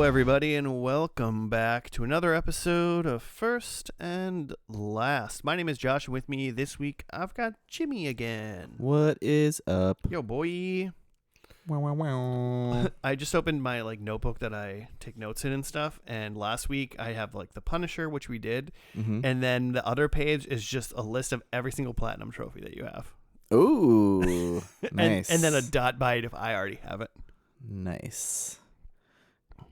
everybody, and welcome back to another episode of First and Last. My name is Josh, and with me this week, I've got Jimmy again. What is up? Yo, boy. Wow, wow, wow. I just opened my notebook that I take notes in and stuff, and last week I have the Punisher, which we did, and then the other page is just a list of every single platinum trophy that you have. Ooh, nice. And then a dot by it if I already have it. Nice.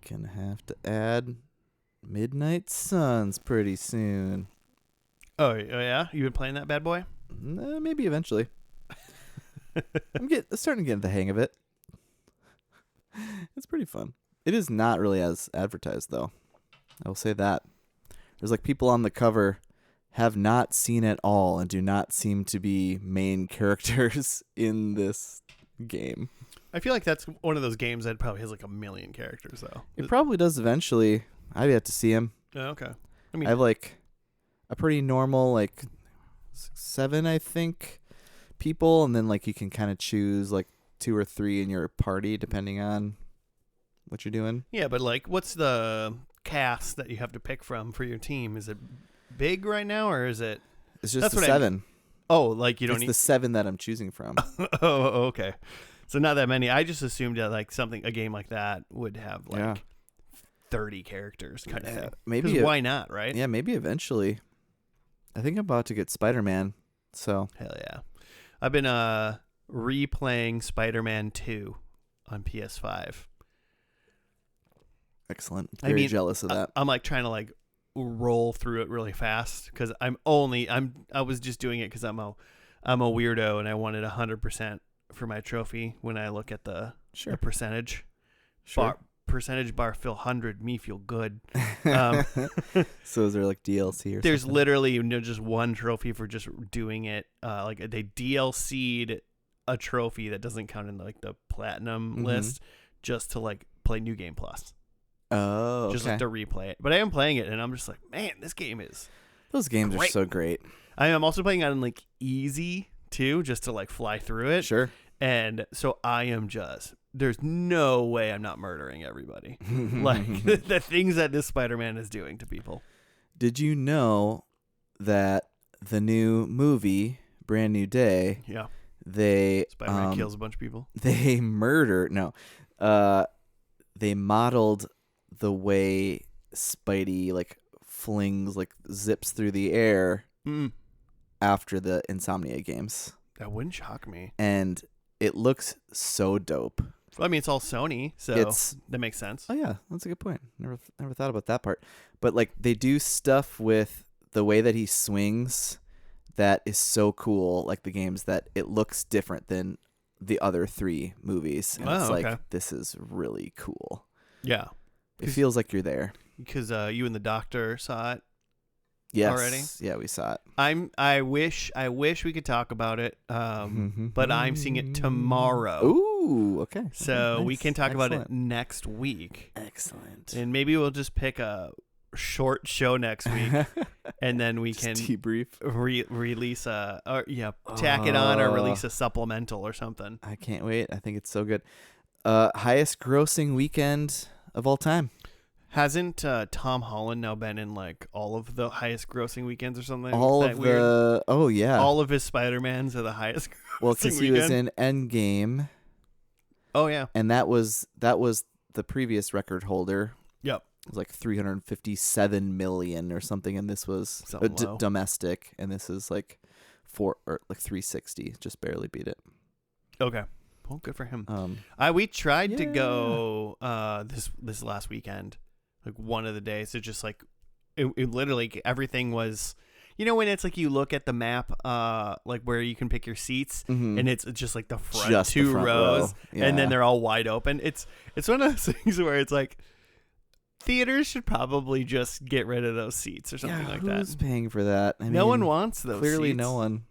Gonna have to add Midnight Suns pretty soon. Oh yeah? You been playing that bad boy? Maybe eventually. I'm starting to get the hang of it. It's pretty fun. It is not really as advertised, though. I will say that. There's people on the cover have not seen it all and do not seem to be main characters in this game. I feel like that's one of those games that probably has a million characters, though. It probably does eventually. I've yet to see him. Oh, okay. I have a pretty normal 7, I think, people, and then you can kind of choose 2 or 3 in your party depending on what you're doing. Yeah, but what's the cast that you have to pick from for your team? Is it big right now, or is it? It's just the 7. Oh, you don't it's need the 7 that I'm choosing from. Oh, okay. So not that many. I just assumed that a game like that would have 30 characters kind of thing. Maybe why not, right? Yeah, maybe eventually. I think I'm about to get Spider-Man. So hell yeah. I've been replaying Spider-Man 2 on PS5. Excellent. Very jealous of that. I'm trying to roll through it really fast because I was just doing it because I'm a weirdo and I wanted 100% for my trophy when I look at the percentage. Sure. Percentage bar feel 100, me feel good. So is there DLC or there's something? literally just one trophy for just doing it. They DLC'd a trophy that doesn't count in the platinum list just to play New Game Plus. Oh, okay. Just to replay it. But I am playing it and I'm just man, this game is Those games great. are so great. I am also playing on easy too, just to fly through it. Sure. And so I am there's no way I'm not murdering everybody. The things that this Spider-Man is doing to people. Did you know that the new movie, Brand New Day, Spider-Man kills a bunch of people? They modeled the way Spidey flings zips through the air after the Insomnia games. That wouldn't shock me. And it looks so dope. Well, I mean, it's all Sony, so that makes sense. Oh yeah, that's a good point. Never thought about that part. But they do stuff with the way that he swings that is so cool. The games that it looks different than the other 3 movies. And it's okay. This is really cool. Yeah, it feels like you're there because you and the doctor saw it. Yes. Already? Yeah, we saw it. I wish we could talk about it. But I'm seeing it tomorrow. Ooh, okay. So nice. we can talk about it next week. Excellent. And maybe we'll just pick a short show next week, and then we can debrief. Release tack it on or release a supplemental or something. I can't wait. I think it's so good. Highest grossing weekend of all time. Hasn't Tom Holland now been in all of the highest grossing weekends or something? All of his Spider-Mans are the highest grossing Well, because he was in Endgame. Oh yeah. And that was the previous record holder. Yep. It was 357 million or something, and this was domestic, and this is 360, just barely beat it. Okay. Well, good for him. We tried to go this last weekend. One of the days, it just it literally everything was, when it's you look at the map, where you can pick your seats, and it's just the front 2 rows, yeah. and then they're all wide open. It's one of those things where it's theaters should probably just get rid of those seats or something like that. Who's paying for that? No one wants those. Clearly, seats. no one.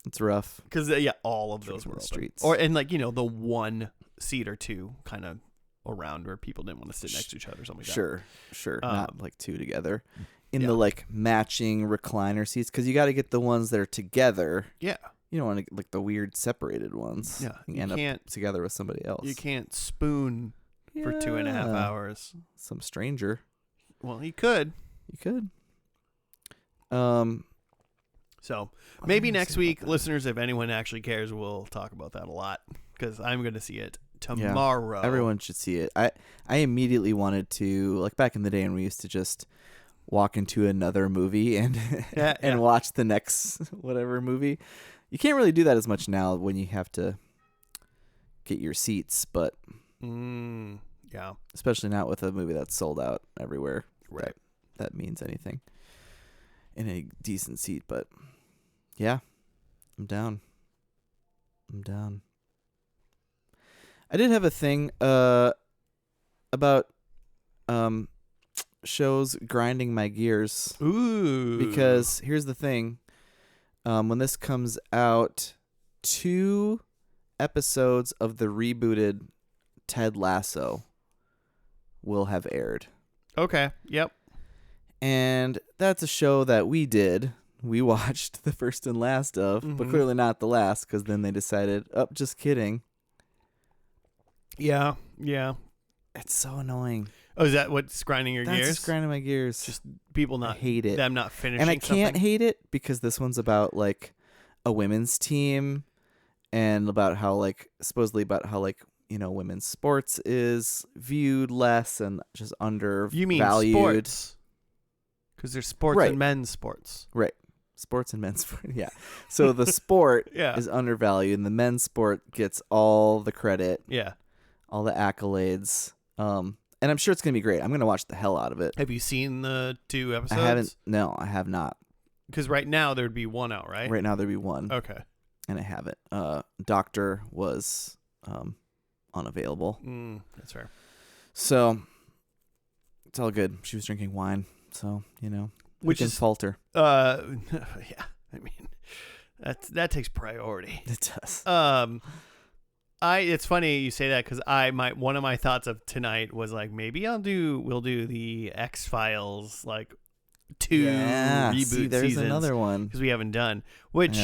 It's rough because all of those were open. Streets, or and the 1 seat or 2 kind of around where people didn't want to sit next to each other or something like that. Sure. Not 2 together. In the matching recliner seats, because you got to get the ones that are together. Yeah. You don't want to get the weird separated ones. Yeah. You end up together with somebody else. You can't spoon for 2.5 hours. Some stranger. Well, he could. You could. So maybe next week, listeners, if anyone actually cares, we'll talk about that a lot because I'm going to see it tomorrow. Yeah, everyone should see it. I immediately wanted to, like back in the day when we used to just walk into another movie and and watch the next whatever movie. You can't really do that as much now when you have to get your seats, but yeah, especially not with a movie that's sold out everywhere. Right. That means anything in a decent seat, but yeah, I'm down. I did have a thing about shows grinding my gears. Ooh. Because here's the thing. When this comes out, 2 episodes of the rebooted Ted Lasso will have aired. Okay. Yep. And that's a show that we watched the first and last of, but clearly not the last, because then they decided, just kidding. Yeah. It's so annoying. Oh, is that what's grinding your gears? That's just grinding my gears. Just people not I hate it. Them not finishing and I can't something. hate it because this one's about like a women's team and about how like supposedly about how like, you know, women's sports is viewed less and just undervalued. You mean sports? Because there's sports Right. and men's sports. Right. Sports and men's sport. Yeah. So the sport Yeah. is undervalued and the men's sport gets all the credit, Yeah. all the accolades. And I'm sure it's going to be great. I'm going to watch the hell out of it. Have you seen the 2 episodes? I haven't. No, I have not. Because right now there'd be 1 out, right? Right now there'd be 1. Okay. And I haven't. Doctor was unavailable. That's fair. So it's all good. She was drinking wine. So, you know, Which is falter. Yeah. I mean, that takes priority. It does. It's funny you say that because one of my thoughts of tonight was like maybe we'll do the X-Files like 2 reboot there's seasons another one because we haven't done which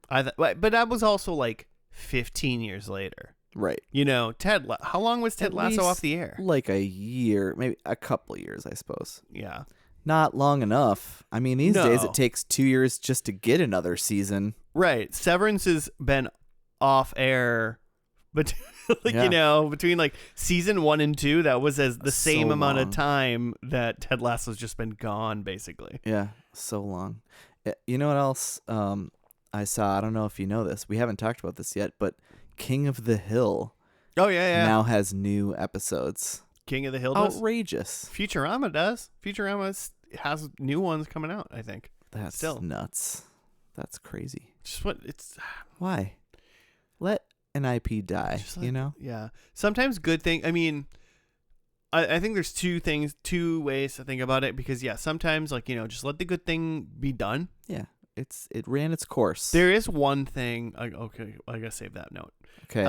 but that was also like 15 years later, right? You know, how long was Ted Lasso off the air? Like a year, maybe a couple years, I suppose. Yeah, not long enough. I mean, these days it takes 2 years just to get another season. Right. Severance has been off air, but you know, between like season 1 and 2, that was the same amount of time that Ted Lasso's just been gone, basically. Yeah, so long. You know what else I saw? I don't know if you know this. We haven't talked about this yet, but King of the Hill. Oh yeah. Now has new episodes. King of the Hill does? Outrageous. Futurama does. Futurama has new ones coming out, I think. That's still nuts. That's crazy. Just what it's. Why? Let an IP die, you know? Yeah. Sometimes good thing. I mean, I think there's 2 ways to think about it because, yeah, sometimes, like, you know, just let the good thing be done. Yeah. It ran its course. There is one thing. Okay, I gotta save that note. Okay.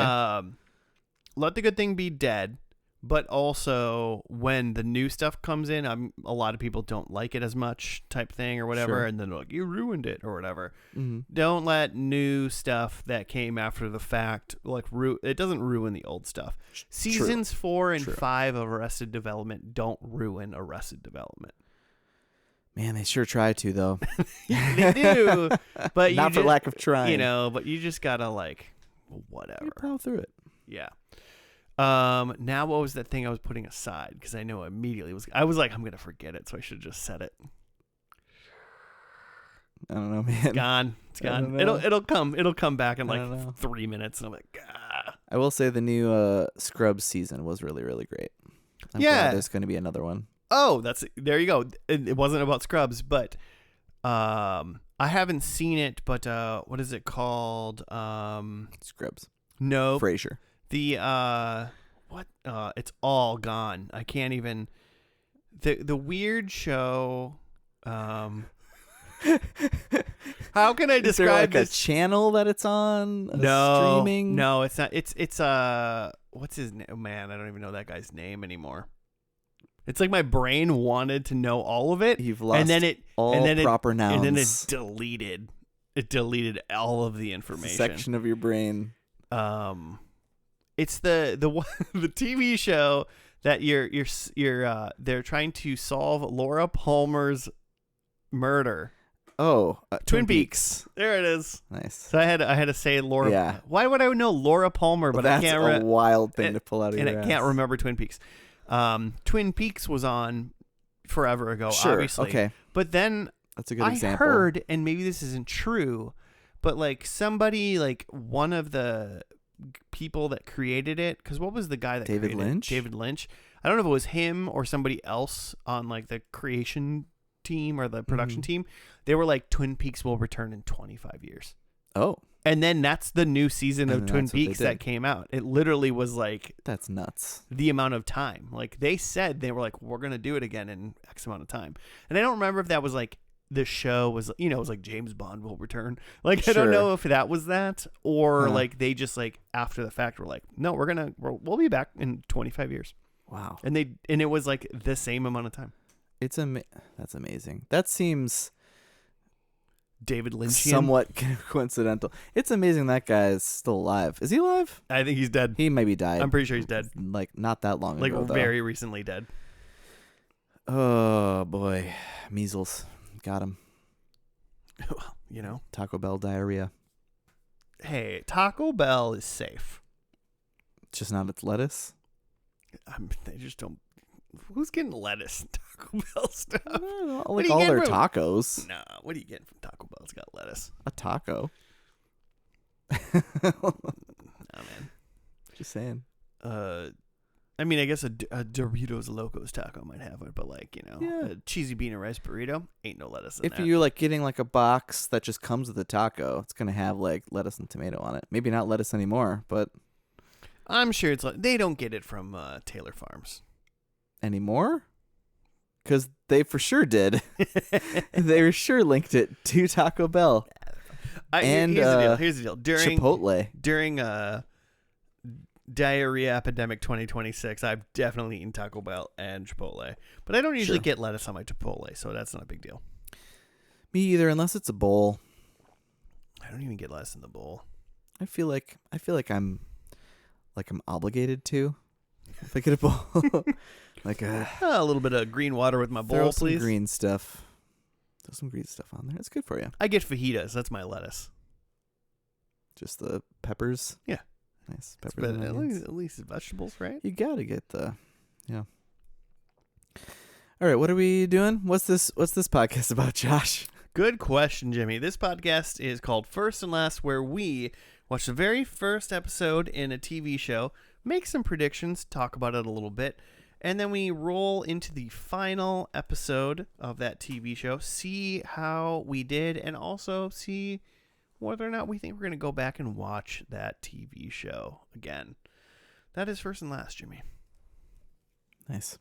Let the good thing be dead. But also, when the new stuff comes in, a lot of people don't like it as much type thing or whatever. Sure. And then like, you ruined it or whatever. Mm-hmm. Don't let new stuff that came after the fact, like, it doesn't ruin the old stuff. Seasons 4 and 5 of Arrested Development don't ruin Arrested Development. Man, they sure try to, though. They do. But not for lack of trying. You know, but you just gotta, like, whatever. You plow through it. Yeah. Now what was that thing I was putting aside? Because I know immediately I was like, I'm gonna forget it, so I should have just said it. I don't know, man. It's gone. It'll come back in like 3 minutes, and I'm like, I will say the new Scrubs season was really, really great. I'm glad there's going to be another one. Oh, there you go. It wasn't about Scrubs, but I haven't seen it. But what is it called? Scrubs. No, Frasier. The what? It's all gone. I can't even. The weird show. How can I describe Is there like this? a channel that it's on? Streaming? No, it's not. It's what's his name? Oh, man, I don't even know that guy's name anymore. It's like my brain wanted to know all of it. You've lost proper nouns. And then it deleted. It deleted all of the information. Section of your brain. It's the one- the TV show that they're trying to solve Laura Palmer's murder. Oh, Twin Peaks. There it is. Nice. So I had to say Laura. Yeah. Why would I know Laura Palmer? But that's I can't. a wild thing to pull out of and your I can't ass. remember Twin Peaks. Twin Peaks was on forever ago, Sure. obviously. Okay. But then That's a good example. I heard, and maybe this isn't true, but like somebody, like one of the people that created it, because what was the guy that David created it? Lynch? David Lynch. I don't know if it was him or somebody else on like the creation team or the production team. They were like, Twin Peaks will return in 25 years. Oh. And then that's the new season of And Twin that's what they Peaks that did. came out. It literally was like That's nuts. the amount of time. Like they said, they were like, we're going to do it again in X amount of time. And I don't remember if that was like the show was, it was like James Bond will return. Like, I don't know if that was that or like they just like after the fact were like, no, we'll be back in 25 years. Wow. And it was like the same amount of time. That's amazing. That seems David Lynchian. somewhat coincidental. It's amazing that guy is still alive. Is he alive? I think he's dead. He maybe died. I'm pretty sure he's dead. Like not that long Like ago. Though. very recently dead. Oh boy, measles got him. Taco Bell diarrhea. Hey, Taco Bell is safe. Just not its lettuce. They just don't. Who's getting lettuce in Taco Bell stuff? Like all their tacos. Nah, what are you getting from Taco Bell? It's got lettuce. A taco. Oh man. Just saying. I mean, I guess a Doritos Locos taco might have it, but like a cheesy bean and rice burrito ain't no lettuce in If there. you're like getting like a box that just comes with a taco, it's gonna have like lettuce and tomato on it. Maybe not lettuce anymore, but I'm sure it's like they don't get it from Taylor Farms anymore. Because they for sure did. They for sure linked it to Taco Bell. Here's the deal. During Diarrhea Epidemic 2026, I've definitely eaten Taco Bell and Chipotle. But I don't usually get lettuce on my Chipotle, so that's not a big deal. Me either, unless it's a bowl. I don't even get lettuce in the bowl. I feel like I'm obligated to. If I get a bowl, like a little bit of green water with my bowl, throw please. some green stuff. Throw some green stuff on there. It's good for you. I get fajitas. That's my lettuce. Just the peppers. Yeah, nice peppers. But at least it's vegetables, right? You gotta get yeah. All right, what are we doing? What's this podcast about, Josh? Good question, Jimmy. This podcast is called First and Last, where we watch the very first episode in a TV show, make some predictions, talk about it a little bit, and then we roll into the final episode of that TV show, see how we did, and also see whether or not we think we're going to go back and watch that TV show again. That is First and Last, Jimmy. Nice.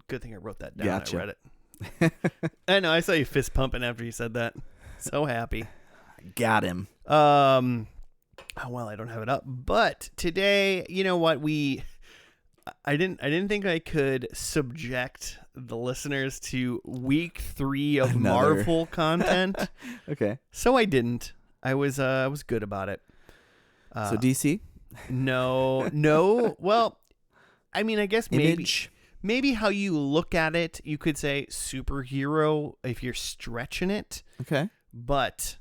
Good thing I wrote that down. Gotcha. I read it. I know. I saw you fist pumping after you said that. So happy. Got him. Well, I don't have it up, but today, you know what? I didn't think I could subject the listeners to week 3 of Marvel content. Okay. So I didn't. I was good about it. So DC? No. Well, I mean, I guess Image? maybe how you look at it, you could say superhero if you're stretching it. Okay. But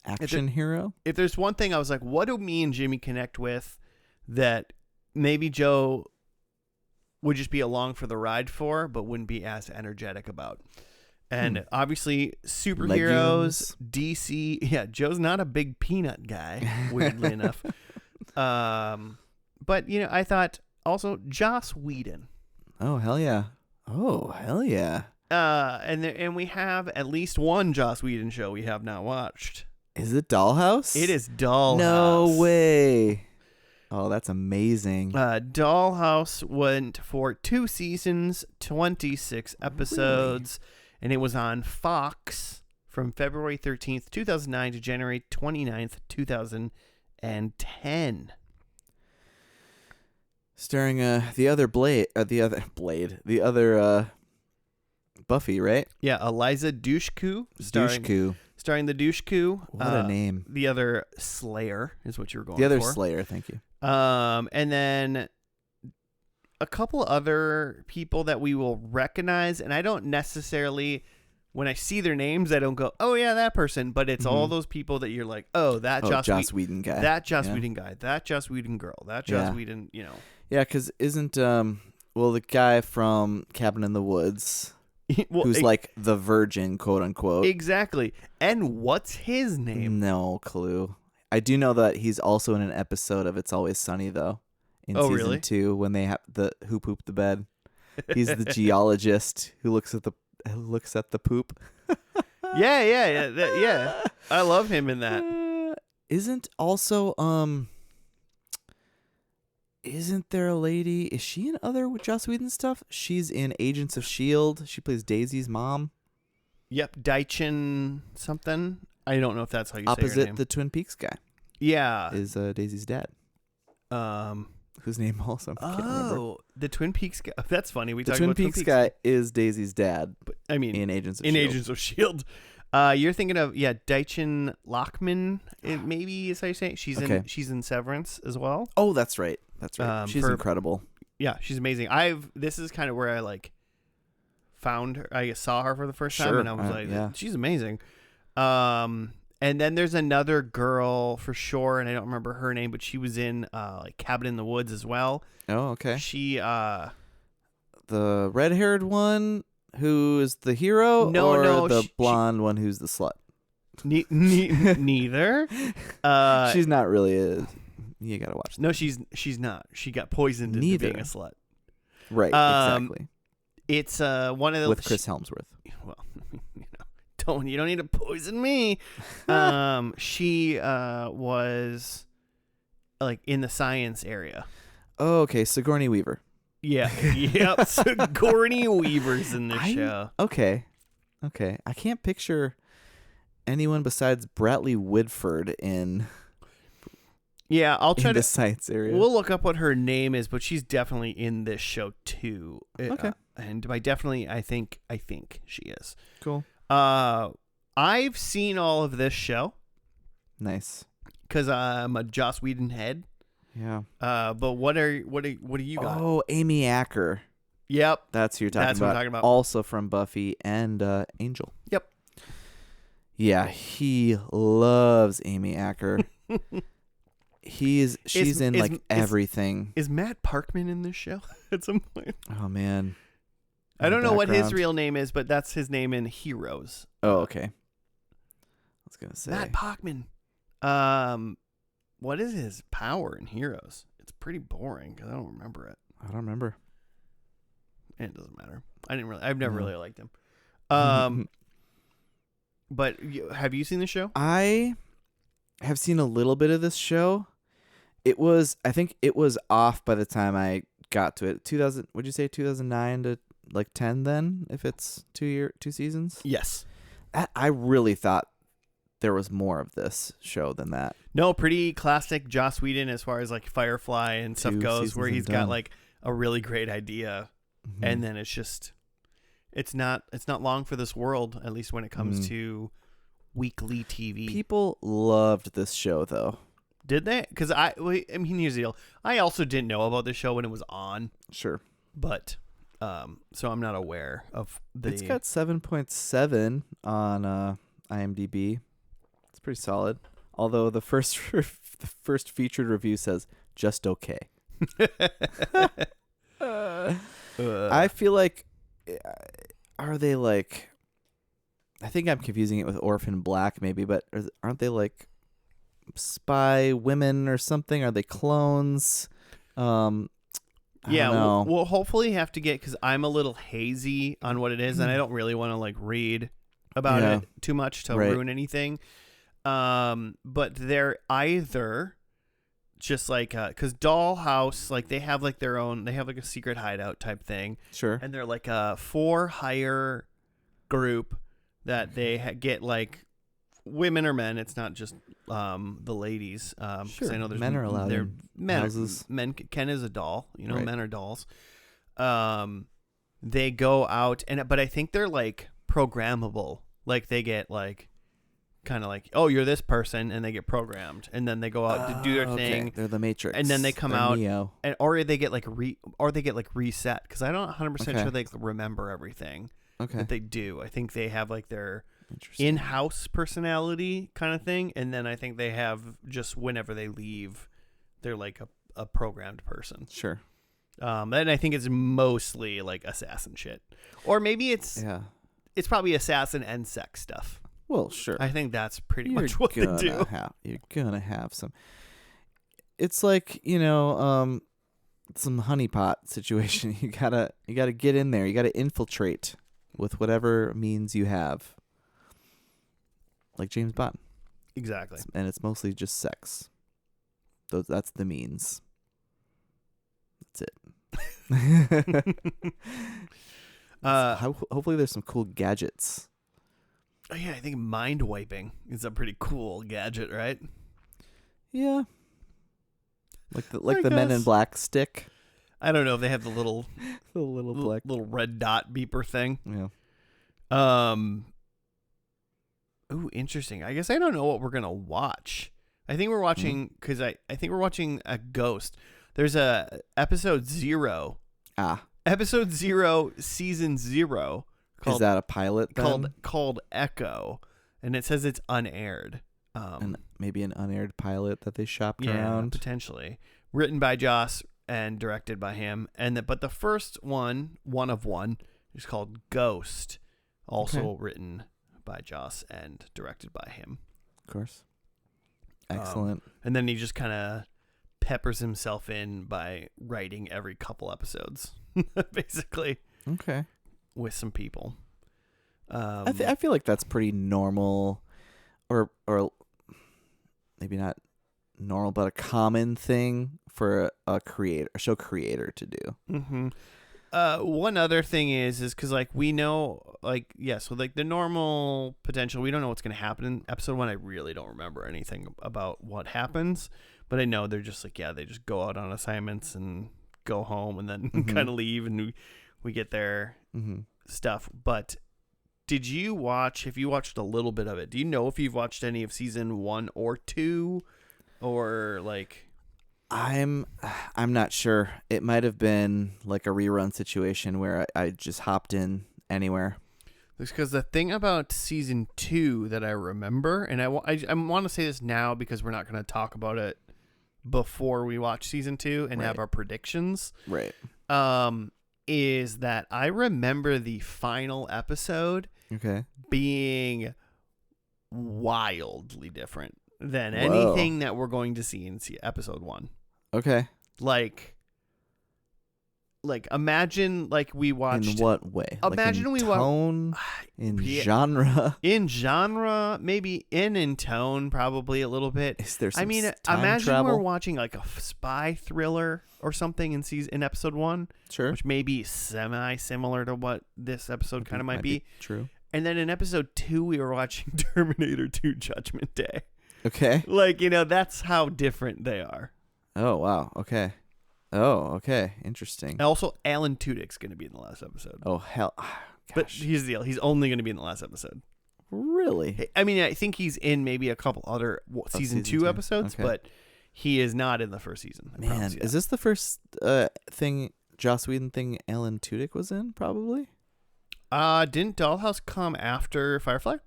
Action hero? if there's one thing I was like, what do me and Jimmy connect with that maybe Joe would just be along for the ride for, but wouldn't be as energetic about? And obviously superheroes, Legumes. DC. Yeah, Joe's not a big peanut guy, weirdly enough. But I thought also Joss Whedon. Oh, hell yeah. And we have at least one Joss Whedon show we have not watched. Is it Dollhouse? It is Dollhouse. No way. Oh, that's amazing. Dollhouse went for 2 seasons, 26 episodes, and it was on Fox from February 13th, 2009 to January 29th, 2010. Starring the other Buffy, right? Yeah, Eliza Dushku starring the douche coup. What a name. The other Slayer is what you were going for. The other Slayer, thank you. And then a couple other people that we will recognize, and I don't necessarily, when I see their names, I don't go, oh yeah, that person, but it's all those people that you're like, oh, that Joss Whedon guy. That Joss Whedon guy. That Joss Whedon girl. That Joss Whedon, Yeah, because isn't, the guy from Cabin in the Woods, who's like the virgin, quote unquote. Exactly. And what's his name? No clue. I do know that he's also in an episode of It's Always Sunny, though. In season 2, when they have who pooped the bed. He's the geologist who looks at the poop. Yeah. I love him in that. Isn't there a lady? Is she in other Joss Whedon stuff? She's in Agents of S.H.I.E.L.D. She plays Daisy's mom. Yep, Daichin something. I don't know if that's how you say her name. Opposite the Twin Peaks guy. Yeah. Is Daisy's dad. Whose name also I can't remember. The Twin Peaks guy. That's funny. The Twin Peaks guy is Daisy's dad. But, I mean, in Agents of S.H.I.E.L.D. Agents of S.H.I.E.L.D. You're thinking of Daichin Lockman. Maybe is how you say it. She's in Severance as well. Oh, that's right. She's incredible. Yeah, she's amazing. This is kind of where I found her. I saw her for the first time, and I was she's amazing. And then there's another girl for sure, and I don't remember her name, but she was in Cabin in the Woods as well. Oh, okay. She the red-haired one who is the hero, the blonde one who's the slut? Neither. She's not really. You gotta watch that. No, she's not. She got poisoned into being a slut. Right. Exactly. It's one of those with Chris Helmsworth. Well, you don't need to poison me. She was in the science area. Oh, okay. Sigourney Weaver. Yeah. Yep. Sigourney Weaver's in this show. Okay. I can't picture anyone besides Bradley Whitford in. Yeah, I'll try the science area. We'll look up what her name is, but she's definitely in this show too. Okay. And by definitely, I think she is. Cool. I've seen all of this show. Nice. Because I'm a Joss Whedon head. Yeah. But what do you got? Oh, Amy Acker. Yep. That's who you're talking about. That's what I'm talking about. Also from Buffy and Angel. Yep. Yeah, he loves Amy Acker. She's in everything. Is Matt Parkman in this show at some point? Oh man. I don't know what his real name is, but that's his name in Heroes. Oh, okay. I was gonna say Matt Parkman. What is his power in Heroes? It's pretty boring because I don't remember it. I don't remember. It doesn't matter. I've never really liked him. But have you seen the show? I have seen a little bit of this show. I think it was off by the time I got to it. 2000, would you say 2009 to 10 then, if it's 2 seasons? Yes. I really thought there was more of this show than that. No, pretty classic Joss Whedon as far as Firefly and stuff goes, where he's got a really great idea, and then it's not long for this world, at least when it comes to weekly TV. People loved this show though. Did they? Because I mean, here's the deal. I also didn't know about this show when it was on. Sure. But so I'm not aware of the. It's got 7.7 on IMDb. It's pretty solid. Although the first featured review says just okay. I feel like, are they I think I'm confusing it with Orphan Black maybe, but aren't they spy women or something? Are they clones? Yeah, we'll hopefully have to get, because I'm a little hazy on what it is, and I don't really want to read about it too much to ruin anything. But they're either just because Dollhouse, they have their own, they have a secret hideout type thing. Sure. And they're a for-hire group that they get women or men. It's not just the ladies. Sure. I know there's men are allowed in houses. Men. Ken is a doll. Right. Men are dolls. They go out but I think they're programmable. They get kind of like, oh, you're this person, and they get programmed, and then they go out to do their thing. They're the Matrix, and then they come They're out, Neo. and or they get like reset, because I'm not 100% sure they remember everything that they do. I think they have like their in-house personality kind of thing, and then I think they have just whenever they leave, they're like a programmed person. Sure. And I think it's mostly like assassin shit, or maybe it's probably assassin and sex stuff. Well, sure. I think that's pretty much what they do. You're gonna have some. It's like, some honeypot situation. You gotta get in there. You gotta infiltrate with whatever means you have. Like James Bond. Exactly. And it's mostly just sex. That's the means. That's it. Hopefully there's some cool gadgets. Oh yeah, I think mind wiping is a pretty cool gadget, right? Yeah. Like the Men in Black stick. I don't know if they have the little black little red dot beeper thing. Yeah. Ooh, interesting. I guess I don't know what we're gonna watch. I think we're watching because I think we're watching a Ghost. There's a episode 0. Episode 0, season 0. Is that a pilot then? Called Echo, and it says it's unaired. And maybe an unaired pilot that they shopped around. Potentially. Written by Joss and directed by him, but the first one of one, is called Ghost, also written by Joss and directed by him. Of course. Excellent. And then he just kind of peppers himself in by writing every couple episodes, basically. Okay. With some people. I feel like that's pretty normal, or maybe not normal, but a common thing for a show creator to do. Mm-hmm. One other thing is because like we know, like so like the normal potential, we don't know what's going to happen in episode 1. I really don't remember anything about what happens, but I know they're just like they just go out on assignments and go home and then kind of leave, and we get their stuff. But did you watch? If you watched a little bit of it, do you know if you've watched any of season 1 or 2, or like? I'm not sure. It might have been like a rerun situation where I just hopped in anywhere. Because the thing about season 2 that I remember, and I want to say this now because we're not going to talk about it before we watch season 2 and have our predictions. Right. Is that I remember the final episode being wildly different than anything that we're going to see in episode 1. Okay. Like imagine like we watched. In what way? Imagine like in we tone, in genre. In genre, maybe in tone, probably a little bit. Is there some time imagine travel? we're watching like a spy thriller or something in episode 1. Sure. Which may be semi-similar to what this episode kind of might be. True. And then in episode 2, we were watching Terminator 2 Judgment Day. Okay. Like, that's how different they are. Oh, wow. Okay. Oh, okay. Interesting. And also, Alan Tudyk's going to be in the last episode. Oh, hell. Gosh. But here's the deal. He's only going to be in the last episode. Really? I mean, I think he's in maybe a couple other season 2 episodes, but he is not in the first season. Man, is this the first Joss Whedon thing Alan Tudyk was in, probably? Didn't Dollhouse come after Firefly?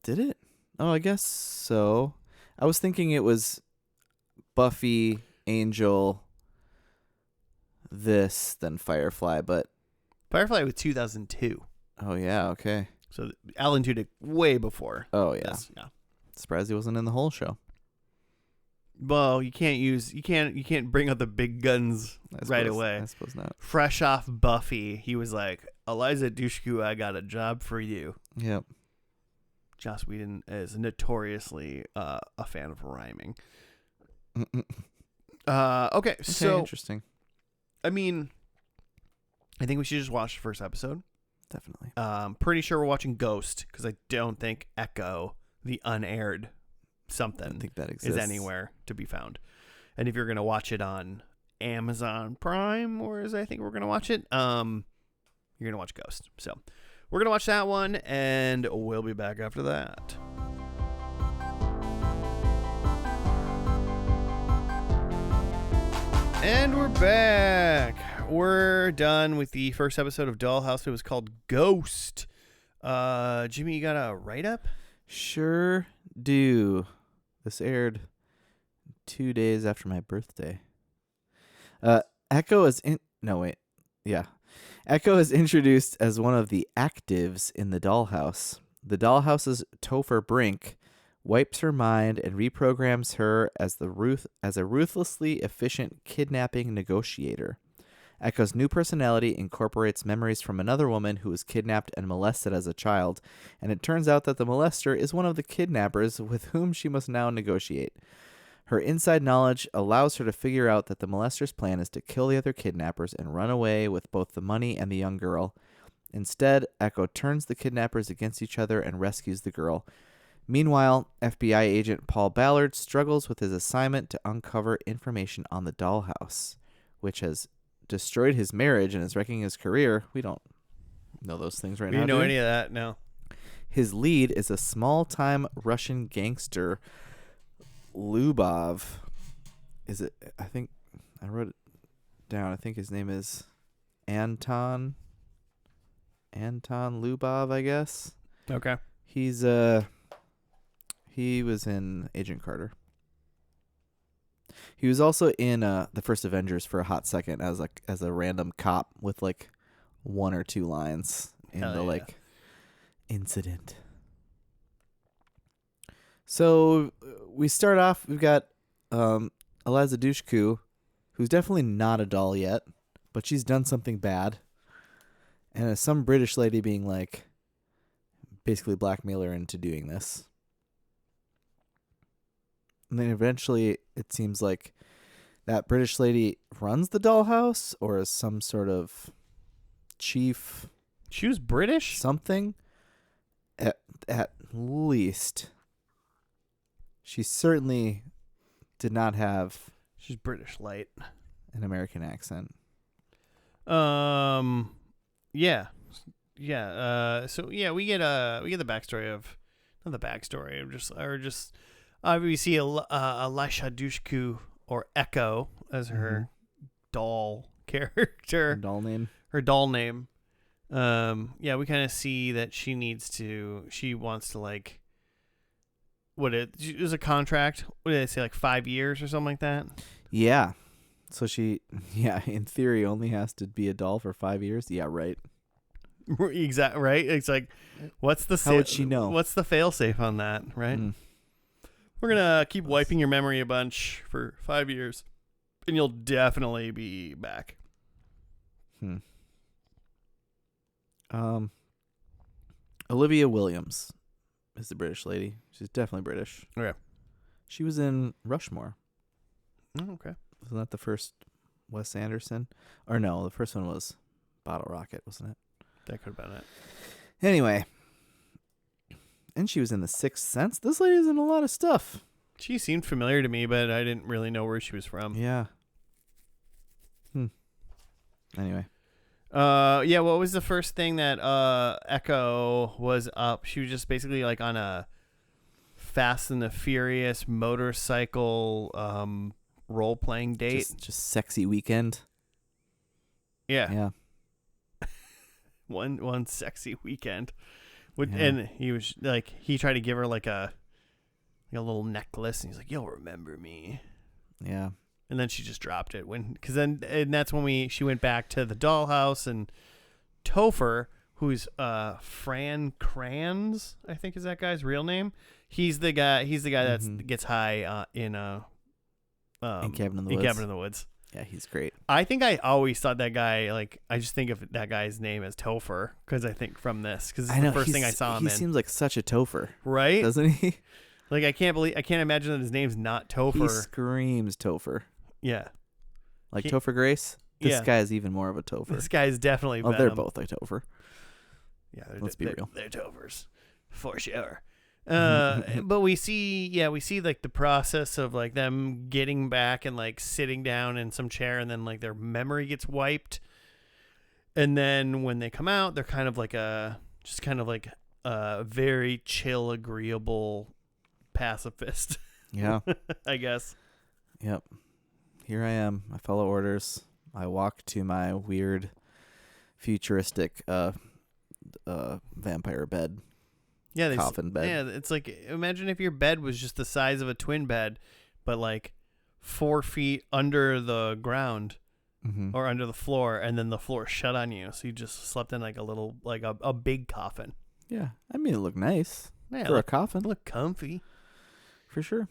Did it? Oh, I guess so. I was thinking it was Buffy, Angel, then Firefly, but Firefly was 2002. Oh yeah, okay. So Alan Tudyk way before. Oh yeah. This, yeah. Surprised he wasn't in the whole show. Well, you can't bring out the big guns right away. I suppose not. Fresh off Buffy, he was like, Eliza Dushku, I got a job for you. Yep. Joss Whedon is notoriously a fan of rhyming. Okay, so interesting. I mean, I think we should just watch the first episode. Definitely. Pretty sure we're watching Ghost because I don't think Echo, the unaired something, I think that exists. is anywhere to be found. And if you're gonna watch it on Amazon Prime, or as I think we're gonna watch it, you're gonna watch Ghost. So we're gonna watch that one, and we'll be back after that. And we're back. We're done with the first episode of Dollhouse. It was called Ghost. Jimmy, you got a write-up? Sure do. This aired 2 days after my birthday. Echo is Echo is introduced as one of the actives in the Dollhouse. The Dollhouse's Topher Brink wipes her mind and reprograms her as a ruthlessly efficient kidnapping negotiator. Echo's new personality incorporates memories from another woman who was kidnapped and molested as a child, and it turns out that the molester is one of the kidnappers with whom she must now negotiate. Her inside knowledge allows her to figure out that the molester's plan is to kill the other kidnappers and run away with both the money and the young girl. Instead, Echo turns the kidnappers against each other and rescues the girl. Meanwhile, FBI agent Paul Ballard struggles with his assignment to uncover information on the Dollhouse, which has destroyed his marriage and is wrecking his career. We don't know those things right now. We don't know any of that, no. His lead is a small-time Russian gangster, Lubov. Is it? I think I wrote it down. I think his name is Anton Lubov, I guess. Okay. He was in Agent Carter. He was also in the first Avengers for a hot second as a random cop with like one or two lines in incident. So we start off. We've got Eliza Dushku, who's definitely not a doll yet, but she's done something bad, and some British lady being like, basically blackmail her into doing this. And then eventually it seems like that British lady runs the Dollhouse or is some sort of chief. She was British? Something. At least. She certainly did not have. She's British light. An American accent. Yeah. Yeah. So yeah, we get the backstory of, not the backstory of just we see Elisha Dushku, or Echo, as her doll character. Her doll name. Yeah, we kind of see that she wants to like, it was a contract. What did they say, like 5 years or something like that? Yeah. So she, in theory, only has to be a doll for 5 years. Yeah, right. Exactly, right? It's like, how would she know? What's the fail-safe on that, right? We're going to keep wiping your memory a bunch for 5 years, and you'll definitely be back. Olivia Williams is the British lady. She's definitely British. Okay. She was in Rushmore. Oh, okay. Wasn't that the first Wes Anderson? Or no, the first one was Bottle Rocket, wasn't it? That could have been it. Anyway. And she was in The Sixth Sense. This lady's in a lot of stuff. She seemed familiar to me, but I didn't really know where she was from. Yeah. Anyway. Yeah, what was the first thing that Echo was up? She was just basically like on a Fast and the Furious motorcycle role-playing date. Just sexy weekend. Yeah. One sexy weekend. And he was like, he tried to give her like a little necklace, and he's like, "You'll remember me." Yeah. And then she just dropped it and that's when she went back to the Dollhouse, and Topher, who's Fran Kranz, I think is that guy's real name. He's the guy that gets high in Cabin in the Woods. Cabin in the Woods. Yeah, he's great. I think I always thought that guy, like, I just think of that guy's name as Topher because I think from this, because it's the first thing I saw him in. He seems like such a Topher, right? Doesn't he? Like, I can't imagine that his name's not Topher. He screams Topher. Yeah. Like Topher Grace? This guy is even more of a Topher. This guy is definitely Venom. They're both like Topher. Yeah, let's be real. They're Tophers, for sure. But we see like the process of like them getting back and like sitting down in some chair, and then like their memory gets wiped, and then when they come out, they're kind of like a very chill, agreeable pacifist. Yeah. I guess. Yep. here I am. I follow orders. I walk to my weird, futuristic vampire bed. Yeah, coffin bed. Yeah, it's like, imagine if your bed was just the size of a twin bed, but like 4 feet under the ground or under the floor, and then the floor shut on you, so you just slept in like a little, like a big coffin. Yeah, I mean, it looked nice for a coffin. Look comfy. For sure.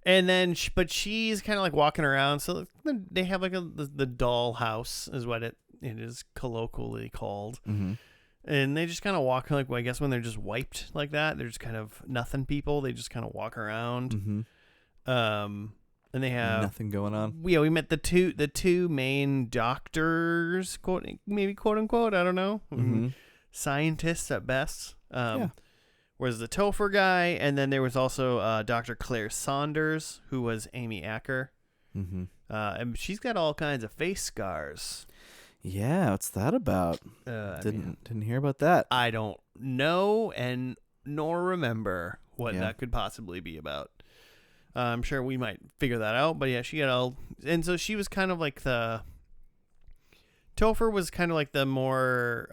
And then, but she's kind of like walking around. So they have like the dollhouse is what it is colloquially called. Mm-hmm. And they just kind of walk, like, well, I guess when they're just wiped like that, they're just kind of nothing people. They just kind of walk around. Mm-hmm. And they have nothing going on. Yeah, we met the two main doctors, quote unquote. I don't know, scientists at best. Was the Topher guy, and then there was also Dr. Claire Saunders, who was Amy Acker. Mm-hmm. And she's got all kinds of face scars. Yeah, what's that about? Didn't hear about that. I don't know and nor remember what that could possibly be about. I'm sure we might figure that out, but yeah, she had all, and so she was kind of like Topher was kind of like the more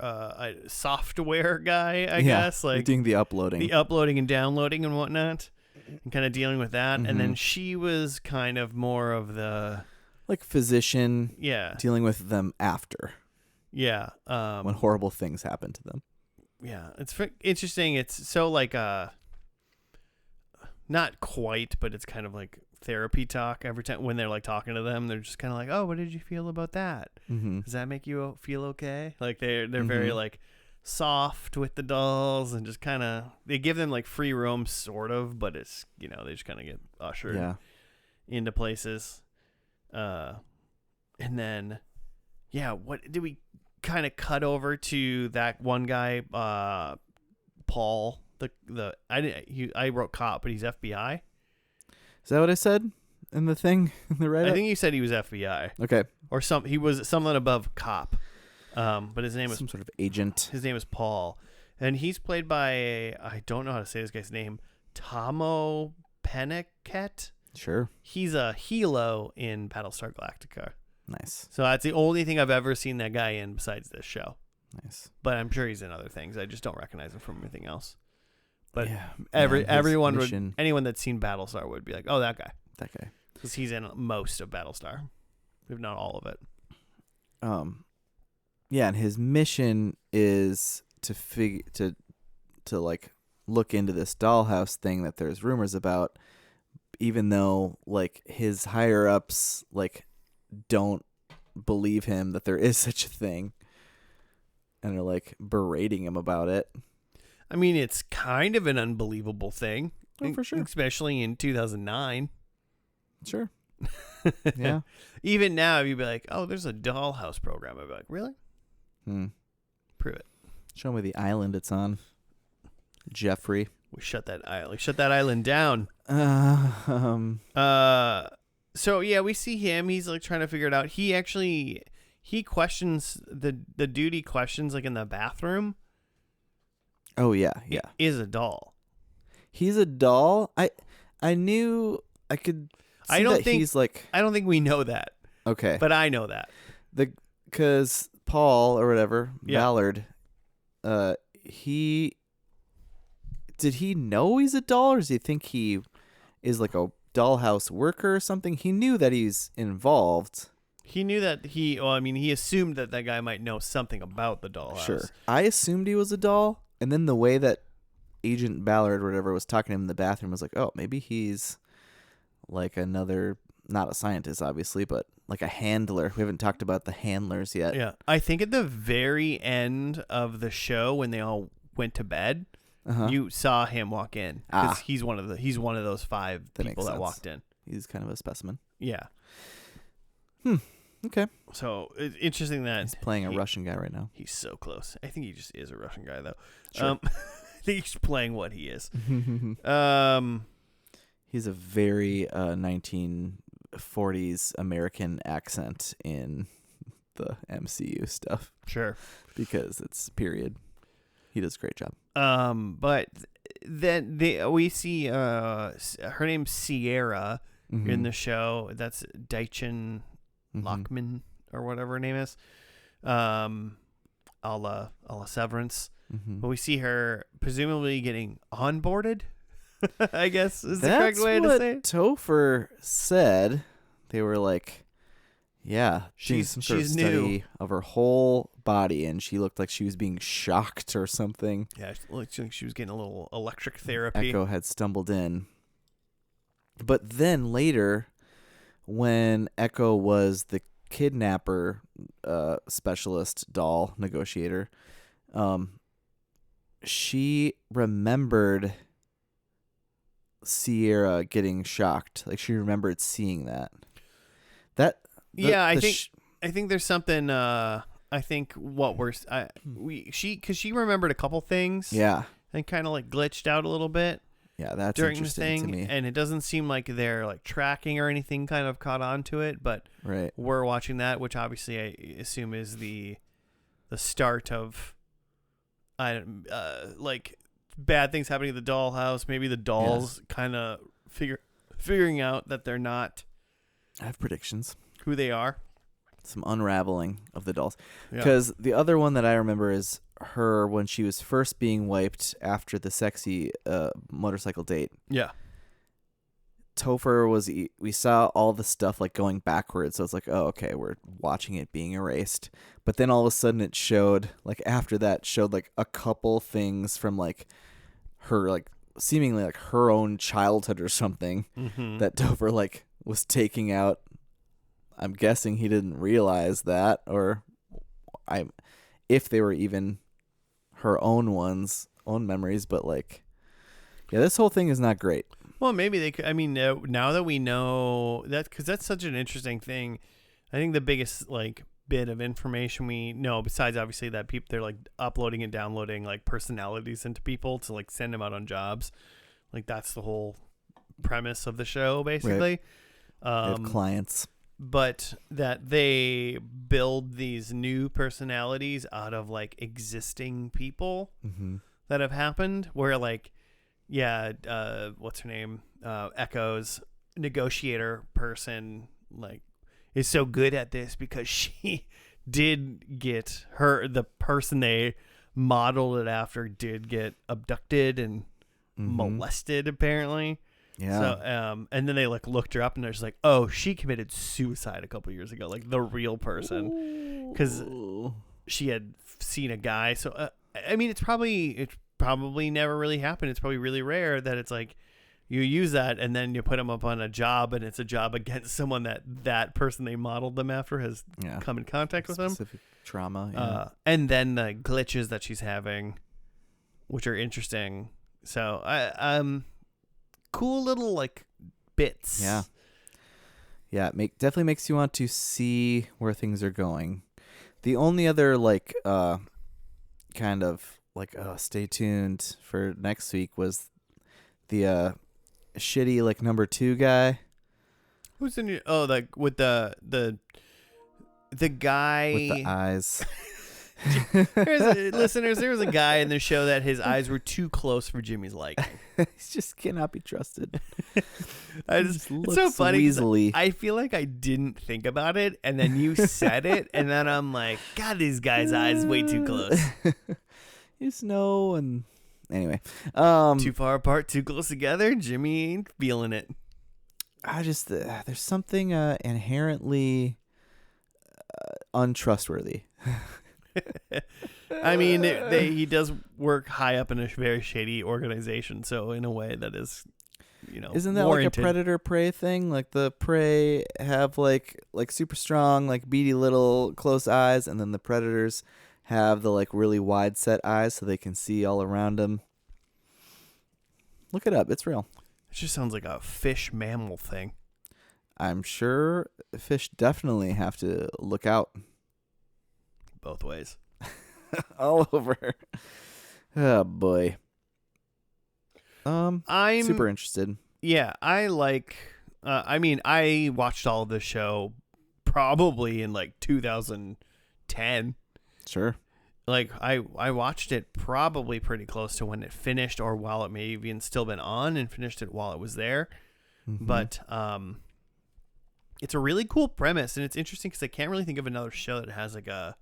software guy, I guess, like doing the uploading and downloading and whatnot, and kind of dealing with that. And then she was kind of more of the like physician, dealing with them after, when horrible things happen to them. Yeah, it's interesting. It's so like not quite, but it's kind of like therapy talk every time when they're like talking to them. They're just kind of like, oh, what did you feel about that? Does that make you feel okay? Like they're very like soft with the dolls, and just kind of, they give them like free roam sort of, but it's, they just kind of get ushered into places. And then what did we kind of cut over to? That one guy, Paul, I wrote cop, but he's FBI. Is that what I said in the thing in the write-up? I think you said he was FBI. Okay. Or he was something above cop. But his name is some sort of agent. His name is Paul, and he's played by, I don't know how to say this guy's name, Tomo Penniket. Sure. He's a Hilo in Battlestar Galactica. Nice. So that's the only thing I've ever seen that guy in besides this show. Nice. But I'm sure he's in other things. I just don't recognize him from anything else. But yeah, everyone mission. anyone that's seen Battlestar would be like, oh, that guy. That guy. Because he's in most of Battlestar, if not all of it. Yeah, and his mission is to like look into this dollhouse thing that there's rumors about, even though like his higher ups like don't believe him that there is such a thing, and are like berating him about it. I mean, it's kind of an unbelievable thing. Oh, for sure. Especially in 2009. Sure. Yeah. Even now, you'd be like, oh, there's a Dollhouse program. I'd be like, really? Prove it. Show me the island it's on. Jeffrey. We shut that island down. So yeah, we see him. He's like trying to figure it out. He questions the duty questions like in the bathroom. Oh yeah. Is a doll. He's a doll. I knew I could. I don't think we know that. Okay, but I know that because Paul or whatever Ballard, did he know he's a doll, or does he think he is like a dollhouse worker or something? He knew that he's involved. He knew that he assumed that guy might know something about the dollhouse. Sure. I assumed he was a doll, and then the way that Agent Ballard or whatever was talking to him in the bathroom was like, oh, maybe he's like another, not a scientist, obviously, but like a handler. We haven't talked about the handlers yet. Yeah. I think at the very end of the show, when they all went to bed, you saw him walk in. Because he's one of those 5 people that walked in. He's kind of a specimen. Yeah. Okay. So it's interesting that he's playing a Russian guy right now. He's so close. I think he just is a Russian guy, though. Sure. I think he's playing what he is. He's a very 1940s American accent in the MCU stuff. Sure. Because it's period. He does a great job. But then we see her name's Sierra, in the show. That's Daichin Lockman or whatever her name is. A la Severance. But we see her presumably getting onboarded, I guess is the correct way to say it. That's what Topher said. They were like, yeah, she's some sort of study new of her whole body, and she looked like she was being shocked or something. Yeah, it looked like she was getting a little electric therapy. Echo had stumbled in. But then later, when Echo was the kidnapper specialist doll negotiator, she remembered Sierra getting shocked. Like she remembered seeing that. I think there's something. I think what because she remembered a couple things. Yeah, and kind of like glitched out a little bit. Yeah, that's during the interesting thing, to me. and it doesn't seem like they're like tracking or anything. Kind of caught on to it, but right. We're watching that, which obviously I assume is the start of like bad things happening at the dollhouse. Maybe the dolls kind of figuring out that they're not. I have predictions. Who they are. Some unraveling of the dolls. Because the other one that I remember is her when she was first being wiped after the sexy motorcycle date. Yeah. Topher we saw all the stuff like going backwards. So it's like, oh, okay, we're watching it being erased. But then all of a sudden it showed, like after that, showed like a couple things from like her, like seemingly like her own childhood or something that Topher like was taking out. I'm guessing he didn't realize that, or if they were even her own memories, but like, yeah, this whole thing is not great. Well, maybe they could. I mean, now that we know that, because that's such an interesting thing. I think the biggest like bit of information we know, besides obviously that they're like uploading and downloading like personalities into people to like send them out on jobs. Like that's the whole premise of the show, basically. Right. They have clients. But that they build these new personalities out of like existing people that have happened, where like, what's her name? Echo's negotiator person like is so good at this because she did get the person they modeled it after did get abducted and molested apparently. Yeah. So, and then they like looked her up and they're just like, oh, she committed suicide a couple years ago, like the real person, because she had seen a guy. So, I mean, it's probably never really happened. It's probably really rare that it's like you use that and then you put them up on a job and it's a job against someone that person they modeled them after has come in contact with them. Specific trauma. Yeah. And then the glitches that she's having, which are interesting. So, cool little like bits. Yeah, definitely makes you want to see where things are going. The only other like kind of like stay tuned for next week was the shitty like number 2 guy. Who's in your like with the guy with the eyes. Listeners, there was a guy in the show that his eyes were too close for Jimmy's liking. He just cannot be trusted. It's so funny. I feel like I didn't think about it, and then you said it, and then I'm like, God, this guy's eyes way too close. You just know, and anyway, too far apart, too close together. Jimmy ain't feeling it. I just there's something inherently untrustworthy. I mean, he does work high up in a very shady organization, so in a way that is, isn't that warranted. Like a predator prey thing? Like the prey have like super strong, like beady little close eyes, and then the predators have the like really wide set eyes so they can see all around them. Look it up; it's real. It just sounds like a fish mammal thing. I'm sure fish definitely have to look out. Both ways. All over. Oh boy. I'm super interested. Yeah, I like I mean, I watched all of this show probably in like 2010. Sure. Like I watched it probably pretty close to when it finished, or while it may have even still been on, and finished it while it was there. but it's a really cool premise, and it's interesting because I can't really think of another show that has like a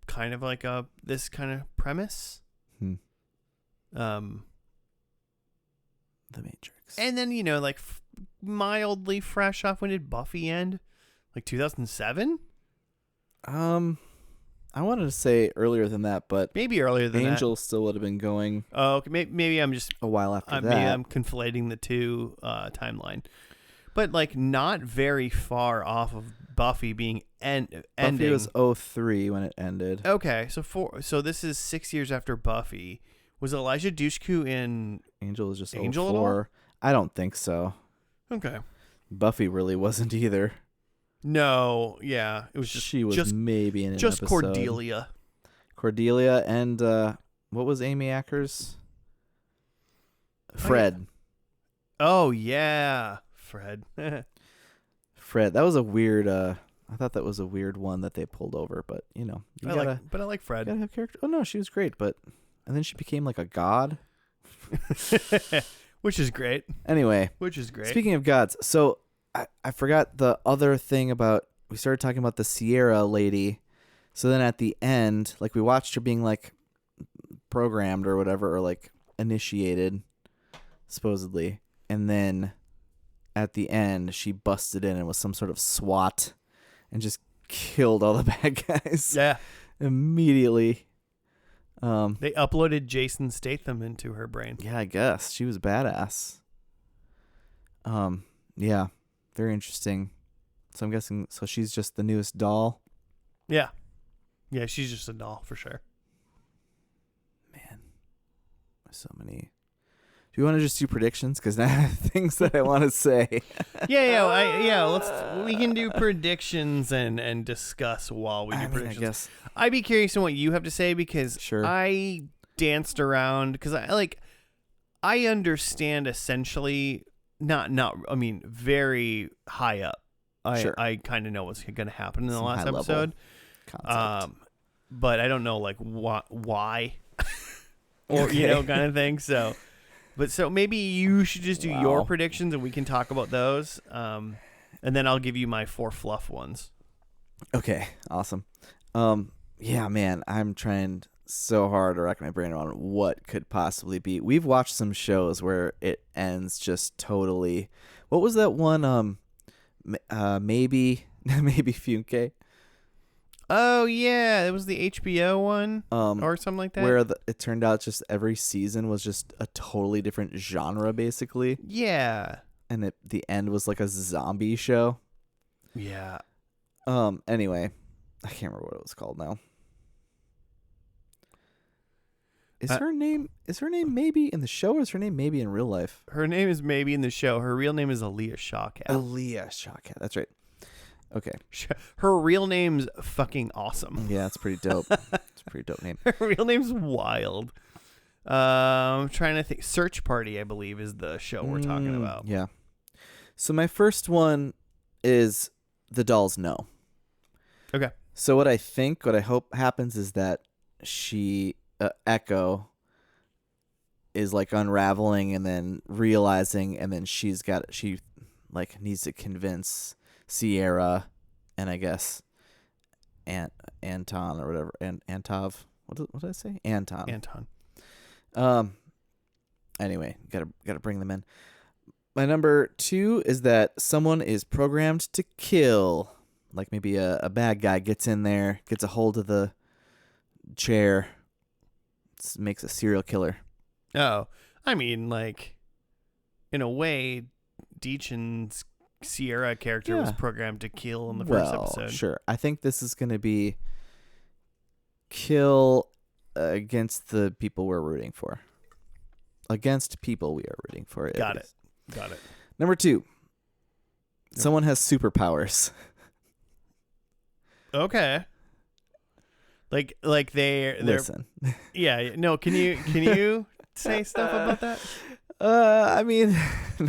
kind of like this kind of premise. The Matrix. And then, like mildly fresh off, when did Buffy end? Like 2007? I wanted to say earlier than that, but maybe earlier than Angel still would have been going. Oh, okay. Maybe I'm just a while after that. Maybe I'm conflating the two timeline, but like not very far off of Buffy being ending. Buffy was 2003 when it ended. Okay, so this is 6 years after Buffy. Was Elijah Dushku in Angel? Was just Angel 2004. I don't think so. Okay. Buffy really wasn't either. No, yeah, it was just maybe in an just episode. Cordelia, and what was Amy Acker's? Fred. Oh yeah, Fred. Fred. That was a weird. I thought that was a weird one that they pulled over, but I like Fred. Gotta have character. Oh no, she was great, and then she became like a god, which is great. Anyway, Speaking of gods, so. I forgot the other thing about, we started talking about the Sierra lady. So then at the end, like we watched her being like programmed or whatever, or like initiated, supposedly. And then at the end, she busted in and was some sort of SWAT and just killed all the bad guys. Yeah. Immediately. They uploaded Jason Statham into her brain. Yeah, I guess. She was badass. Yeah. Very interesting. So I'm guessing, so she's just the newest doll? Yeah. Yeah, she's just a doll for sure. Man. So many. Do you want to just do predictions? Because I have things that I want to say. We can do predictions and discuss while we do predictions. I guess. I'd be curious on what you have to say, because sure. I danced around, because I understand essentially... very high up. I kind of know what's going to happen in the last episode. But I don't know why or kind of thing. So maybe you should just do your predictions and we can talk about those. And then I'll give you my 4 fluff ones. Okay, awesome. Yeah, man, I'm trying so hard to rack my brain around what could possibly be. We've watched some shows where it ends just totally. What was that one? Maybe Funke. Oh yeah, it was the HBO one, or something like that. Where it turned out just every season was just a totally different genre, basically. Yeah. And the end was like a zombie show. Yeah. Anyway, I can't remember what it was called now. Is her name Maybe in the show, or is her name Maybe in real life? Her name is Maybe in the show. Her real name is Aaliyah Shawkat. Aaliyah Shawkat. That's right. Okay. Her real name's fucking awesome. Yeah, it's pretty dope. It's a pretty dope name. Her real name's wild. I'm trying to think. Search Party, I believe, is the show we're talking about. Yeah. So my first one is the dolls know. Okay. So what I hope happens is that she... Echo is like unraveling and then realizing, and then she needs to convince Sierra and I guess Anton or whatever, and Antov. What did I say? Anton. Anyway, gotta bring them in. My number 2 is that someone is programmed to kill. Like maybe a bad guy gets in there, gets a hold of the chair. Makes a serial killer. Oh, I mean, in a way, Deachin's Sierra character was programmed to kill in the first episode. Sure. I think this is going to be kill against the people we're rooting for. Against people we are rooting for. Got it. Number 2. Someone has superpowers. Okay. Like they're listen. Yeah, no, can you say stuff about that? I mean,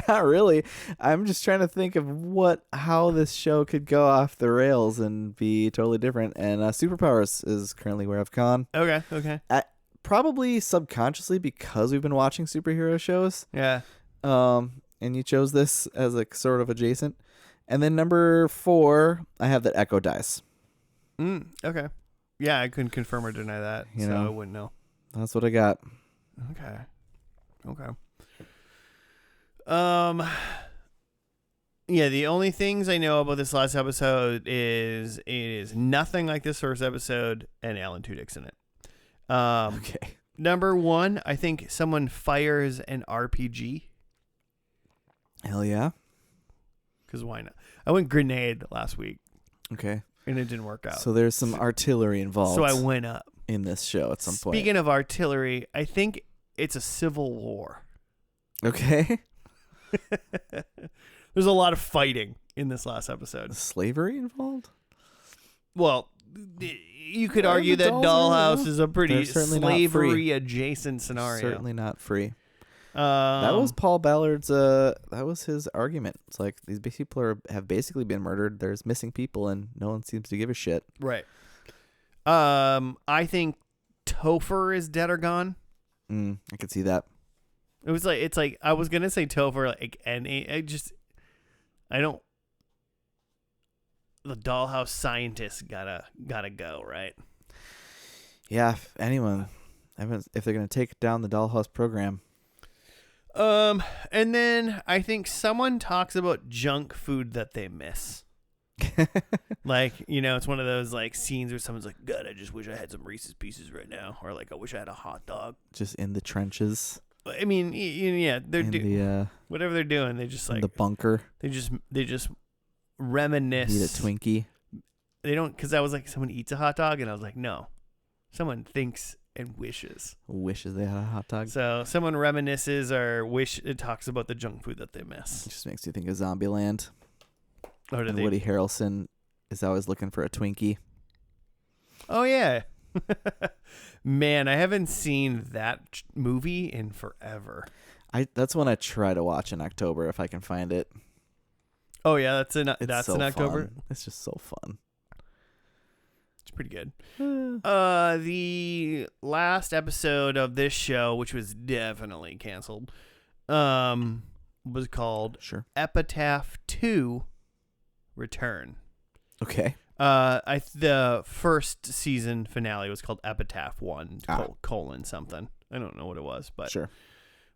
not really. I'm just trying to think of how this show could go off the rails and be totally different. And superpowers is currently where I've gone. Okay. Probably subconsciously because we've been watching superhero shows. Yeah. and you chose this as like sort of adjacent. And then number 4, I have that Echo dies. Okay. Yeah, I couldn't confirm or deny that, I wouldn't know. That's what I got. Okay. Yeah, the only things I know about this last episode is it is nothing like this first episode, and Alan Tudyk's in it. Okay. Number 1, I think someone fires an RPG. Hell yeah. Because why not? I went grenade last week. Okay. And it didn't work out. So there's some artillery involved. So I went up. In this show at some point. Speaking of artillery, I think it's a civil war. Okay. There's a lot of fighting in this last episode. Slavery involved? Well, you could argue that Dollhouse is a pretty slavery-adjacent scenario. Certainly not free. That was Paul Ballard's. That was his argument. It's like these people have basically been murdered. There's missing people, and no one seems to give a shit. Right. I think Topher is dead or gone. I could see that. It's like I was gonna say Topher, the Dollhouse scientists gotta go, right? Yeah, if they're gonna take down the Dollhouse program. And then I think someone talks about junk food that they miss. Like, it's one of those like scenes where someone's like, God, I just wish I had some Reese's Pieces right now. Or like, I wish I had a hot dog. Just in the trenches. I mean, yeah, they're whatever they're doing. They just like in the bunker. They just reminisce. Eat a Twinkie. They don't, because I was like, someone eats a hot dog, and I was like, no, someone thinks and wishes they had a hot dog. So someone reminisces or it talks about the junk food that they miss. It just makes you think of Zombieland. And Woody Harrelson is always looking for a Twinkie. Oh yeah. Man, I haven't seen that movie in forever. That's one I try to watch in October if I can find it. Oh yeah, that's in October. Fun. It's just so fun. It's pretty good. The last episode of this show, which was definitely canceled, was called Epitaph 2 Return. Okay. The first season finale was called Epitaph 1 colon something. I don't know what it was, but sure.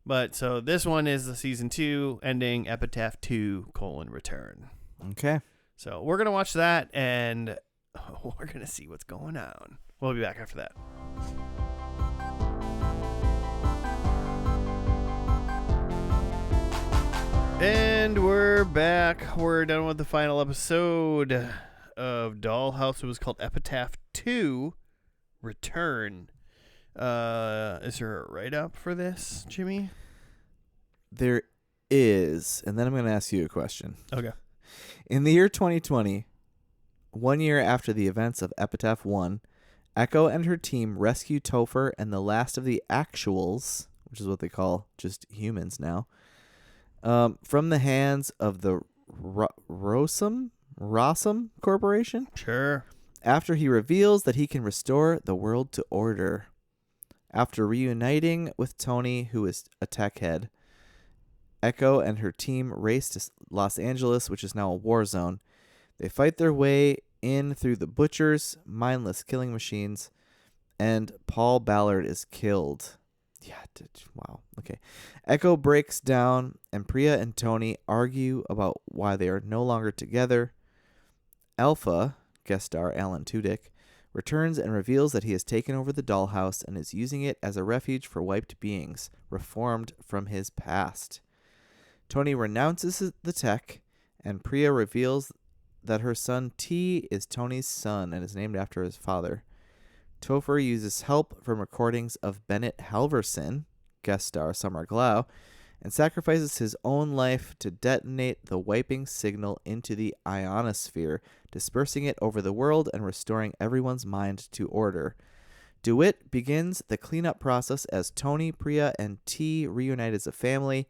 But so this one is the season 2 ending Epitaph 2 colon Return. Okay. So we're gonna watch that and we're gonna see what's going on. We'll be back after that. And we're back. We're done with the final episode of Dollhouse. It was called Epitaph 2 Return. Is there a write-up for this, Jimmy? There is. And then I'm going to ask you a question. Okay. In the year 2020, 1 year after the events of Epitaph 1, Echo and her team rescue Topher and the last of the actuals, which is what they call just humans now, from the hands of the Rossum Corporation? Sure. After he reveals that he can restore the world to order. After reuniting with Tony, who is a tech head, Echo and her team race to Los Angeles, which is now a war zone. They fight their way in through the butchers, mindless killing machines, and Paul Ballard is killed. Yeah, wow. Okay. Echo breaks down, and Priya and Tony argue about why they are no longer together. Alpha, guest star Alan Tudyk, returns and reveals that he has taken over the Dollhouse and is using it as a refuge for wiped beings, reformed from his past. Tony renounces the tech, and Priya reveals that her son T is Tony's son and is named after his father. Topher uses help from recordings of Bennett Halverson, guest star Summer Glau, and sacrifices his own life to detonate the wiping signal into the ionosphere, dispersing it over the world and restoring everyone's mind to order. DeWitt begins the cleanup process as Tony, Priya, and T reunite as a family.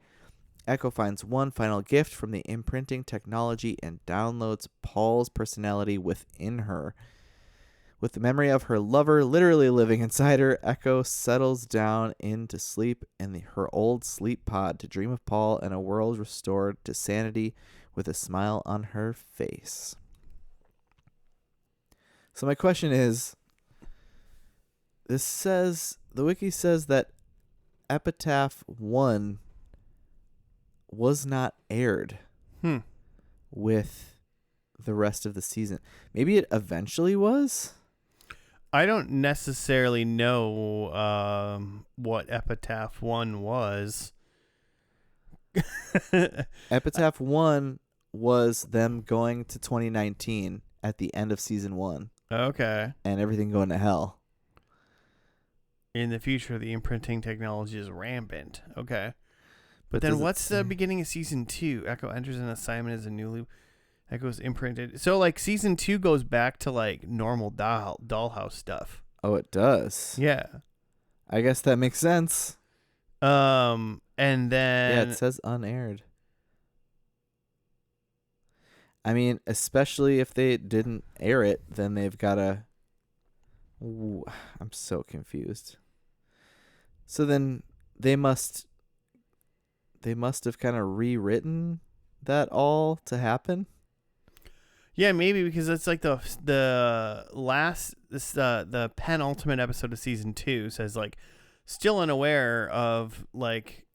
Echo finds one final gift from the imprinting technology and downloads Paul's personality within her. With the memory of her lover literally living inside her, Echo settles down into sleep in her old sleep pod to dream of Paul and a world restored to sanity with a smile on her face. So my question is, the wiki says that Epitaph 1 was not aired with the rest of the season. Maybe it eventually was? I don't necessarily know what Epitaph 1 was. Epitaph 1 was them going to 2019 at the end of season 1. Okay. And everything going to hell. In the future, the imprinting technology is rampant. Okay. But then what's the beginning of season 2? Echo enters an assignment as a newly... Echo's imprinted. So, like, season 2 goes back to, like, normal Dollhouse stuff. Oh, it does? Yeah. I guess that makes sense. And then... Yeah, it says unaired. I mean, especially if they didn't air it, then they've got to... I'm so confused. So then they must have kind of rewritten that all to happen? Yeah, maybe, because it's like the penultimate episode of season 2 says, like, still unaware of, like,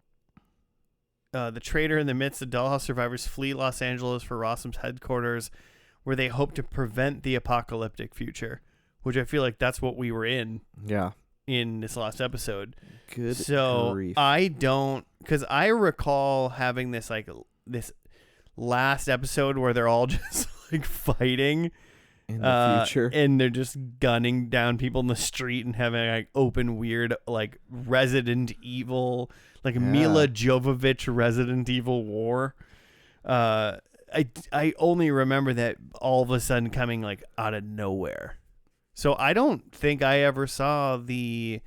the traitor in the midst of Dollhouse survivors flee Los Angeles for Rossum's headquarters, where they hope to prevent the apocalyptic future, which I feel like that's what we were in. Yeah. In this last episode. Good so grief. Because I recall having this, like, this last episode where they're all just like fighting in the future, and they're just gunning down people in the street and having like open weird like Resident Evil, like Mila Jovovich Resident Evil war. I only remember that all of a sudden coming like out of nowhere. So I don't think I ever saw the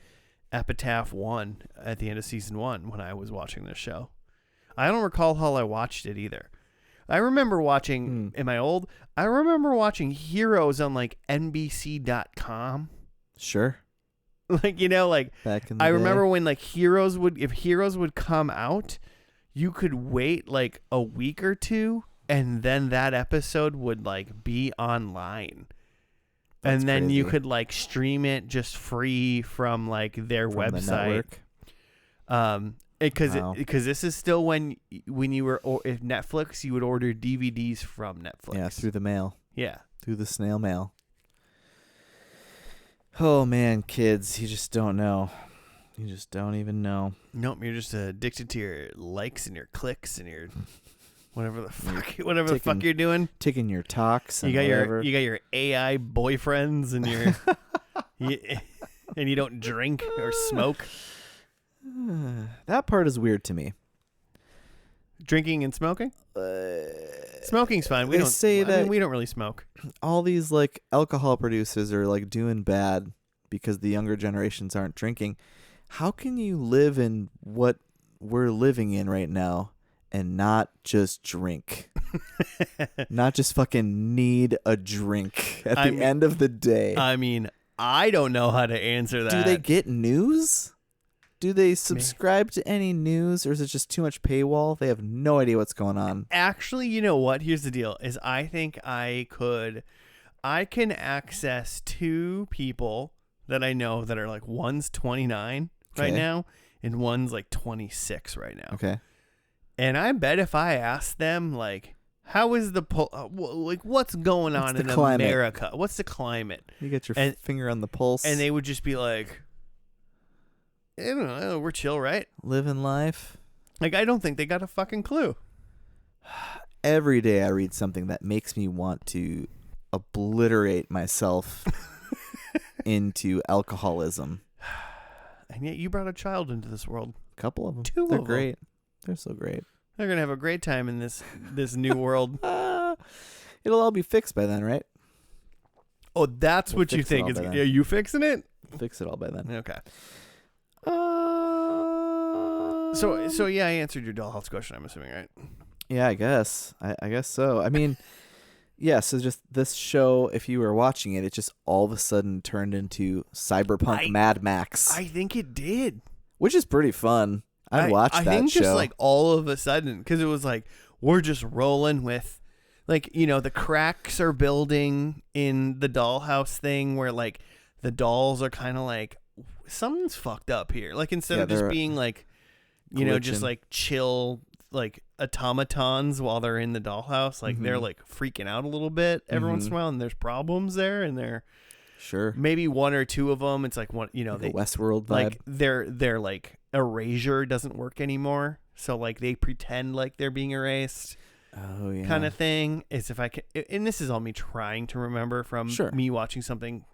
Epitaph 1 at the end of season 1 when I was watching this show. I don't recall how I watched it either. I remember watching, I remember watching Heroes on like NBC.com. Sure. Like, you know, like back in the I day. remember when like if Heroes would come out, you could wait like a week or two and then that episode would like be online. That's and then crazy. you could like stream it just free from like their website. Because this is still when you were, or if Netflix, you would order DVDs from Netflix. Yeah, through the mail. Yeah. Through the snail mail. Oh, man, kids, you just don't know. You just don't even know. Nope, you're just addicted to your likes and your clicks and your whatever the fuck you're doing. Ticking your talks and you got whatever. your AI boyfriends and your and you don't drink or smoke. That part is weird to me. Drinking and smoking? Smoking's fine. We don't really smoke. All these like alcohol producers are like doing bad because the younger generations aren't drinking. How can you live in what we're living in right now and not just drink? Not just fucking need a drink at the end of the day. I mean, I don't know how to answer that. Do they get news? Do they subscribe to any news, or is it just too much paywall? They have no idea what's going on. Actually, you know what? Here's the deal: is I think I can access 2 people that I know that are like one's 29 right now, and one's like 26 right now. Okay. And I bet if I asked them like, how is the like what's going on in America? What's the climate? You get your finger on the pulse, and they would just be like, I don't know, we're chill, right? Living life. Like, I don't think they got a fucking clue. Every day I read something that makes me want to obliterate myself into alcoholism. And yet you brought a child into this world. A couple of them. 2 They're of great. them. They're so great. They're going to have a great time in this new world. It'll all be fixed by then, right? Oh, that's what you think. Are you fixing it? Fix it all by then. Okay. So yeah, I answered your Dollhouse question, I'm assuming, right? Yeah, I guess. I guess so. I mean, Yeah, so just this show, if you were watching it, it just all of a sudden turned into cyberpunk Mad Max. I think it did. Which is pretty fun. I'd watch that show. I think just like all of a sudden, because it was like, we're just rolling with, like, you know, the cracks are building in the Dollhouse thing where like the dolls are kind of like, something's fucked up here. Like instead of just being like, you know, just like chill, like automatons while they're in the dollhouse, like they're like freaking out a little bit every once in a while, and there's problems there, and they're maybe one or two of them. It's like one, you know, like a Westworld vibe. Like their like erasure doesn't work anymore, so like they pretend like they're being erased. Oh yeah, kind of thing. Is if I can, and this is all me trying to remember from me watching something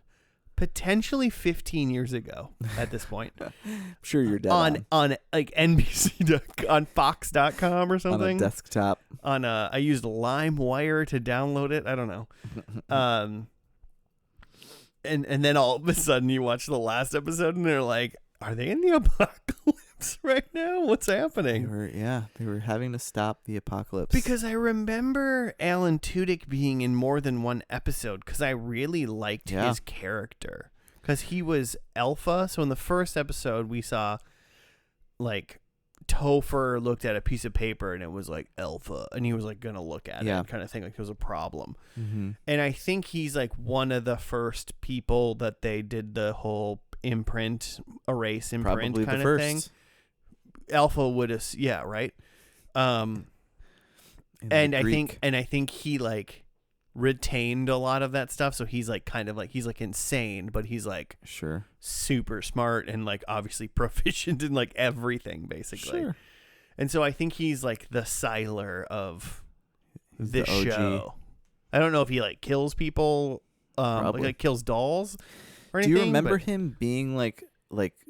potentially 15 years ago at this point. I'm sure you're dead on like NBC on Fox.com or something. On a desktop. I used LimeWire to download it. I don't know. And then all of a sudden you watch the last episode and they're like, are they in the apocalypse right now? What's happening? They were having to stop the apocalypse. Because I remember Alan Tudyk being in more than one episode because I really liked his character. Because he was Alpha. So in the first episode we saw like Topher looked at a piece of paper and it was like Alpha. And he was like going to look at it kind of thing. Like it was a problem. Mm-hmm. And I think he's like one of the first people that they did the whole erase imprint Probably kind the of first. thing. Alpha would have, right. And I think he like retained a lot of that stuff, so he's like kind of like he's like insane, but he's like super smart and like obviously proficient in like everything basically. And so I think he's like the Siler of this show. I don't know if he like kills people, like kills dolls or anything. Do you remember him being like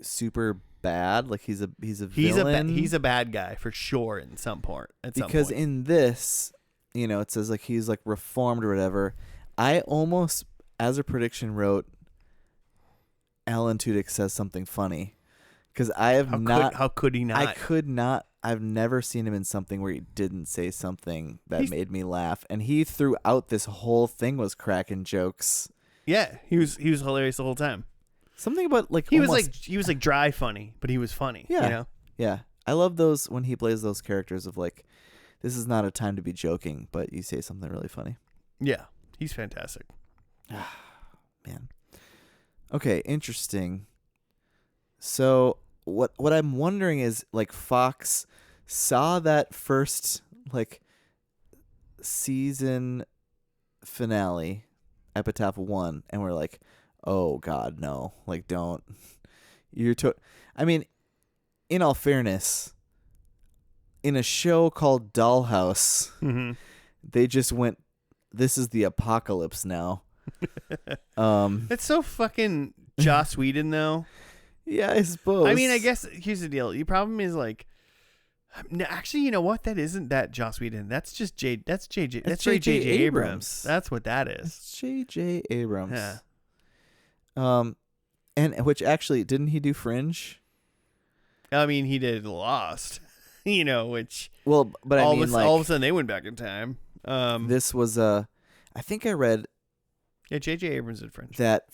super bad? Like he's a villain. He's a bad guy for sure in some point. Because in this, you know, it says like he's like reformed or whatever. I almost, as a prediction, wrote Alan Tudyk says something funny. Because I have how could he not? I could not. I've never seen him in something where he didn't say something that made me laugh. And he throughout this whole thing was cracking jokes. Yeah, he was hilarious the whole time. Something about like he was like dry funny, but he was funny. Yeah, you know? Yeah. I love those when he plays those characters of like, this is not a time to be joking, but you say something really funny. Yeah, he's fantastic. Man. Okay, interesting. So what I'm wondering is like Fox saw that first like season finale, Epitaph 1, and we're like, oh God, no! Like, don't. I mean, in all fairness, in a show called Dollhouse, they just went, "This is the apocalypse now." It's so fucking Joss Whedon, though. Yeah, I suppose. I mean, I guess here's the deal. The problem is like, actually, you know what? That isn't that Joss Whedon. That's just That's J.J. Abrams. That's what that is. It's J.J. Abrams. Yeah. And which actually, didn't he do Fringe? I mean, he did Lost, you know, which but I mean, all of a sudden they went back in time. This was I think I read. Yeah, J.J. Abrams did Fringe. That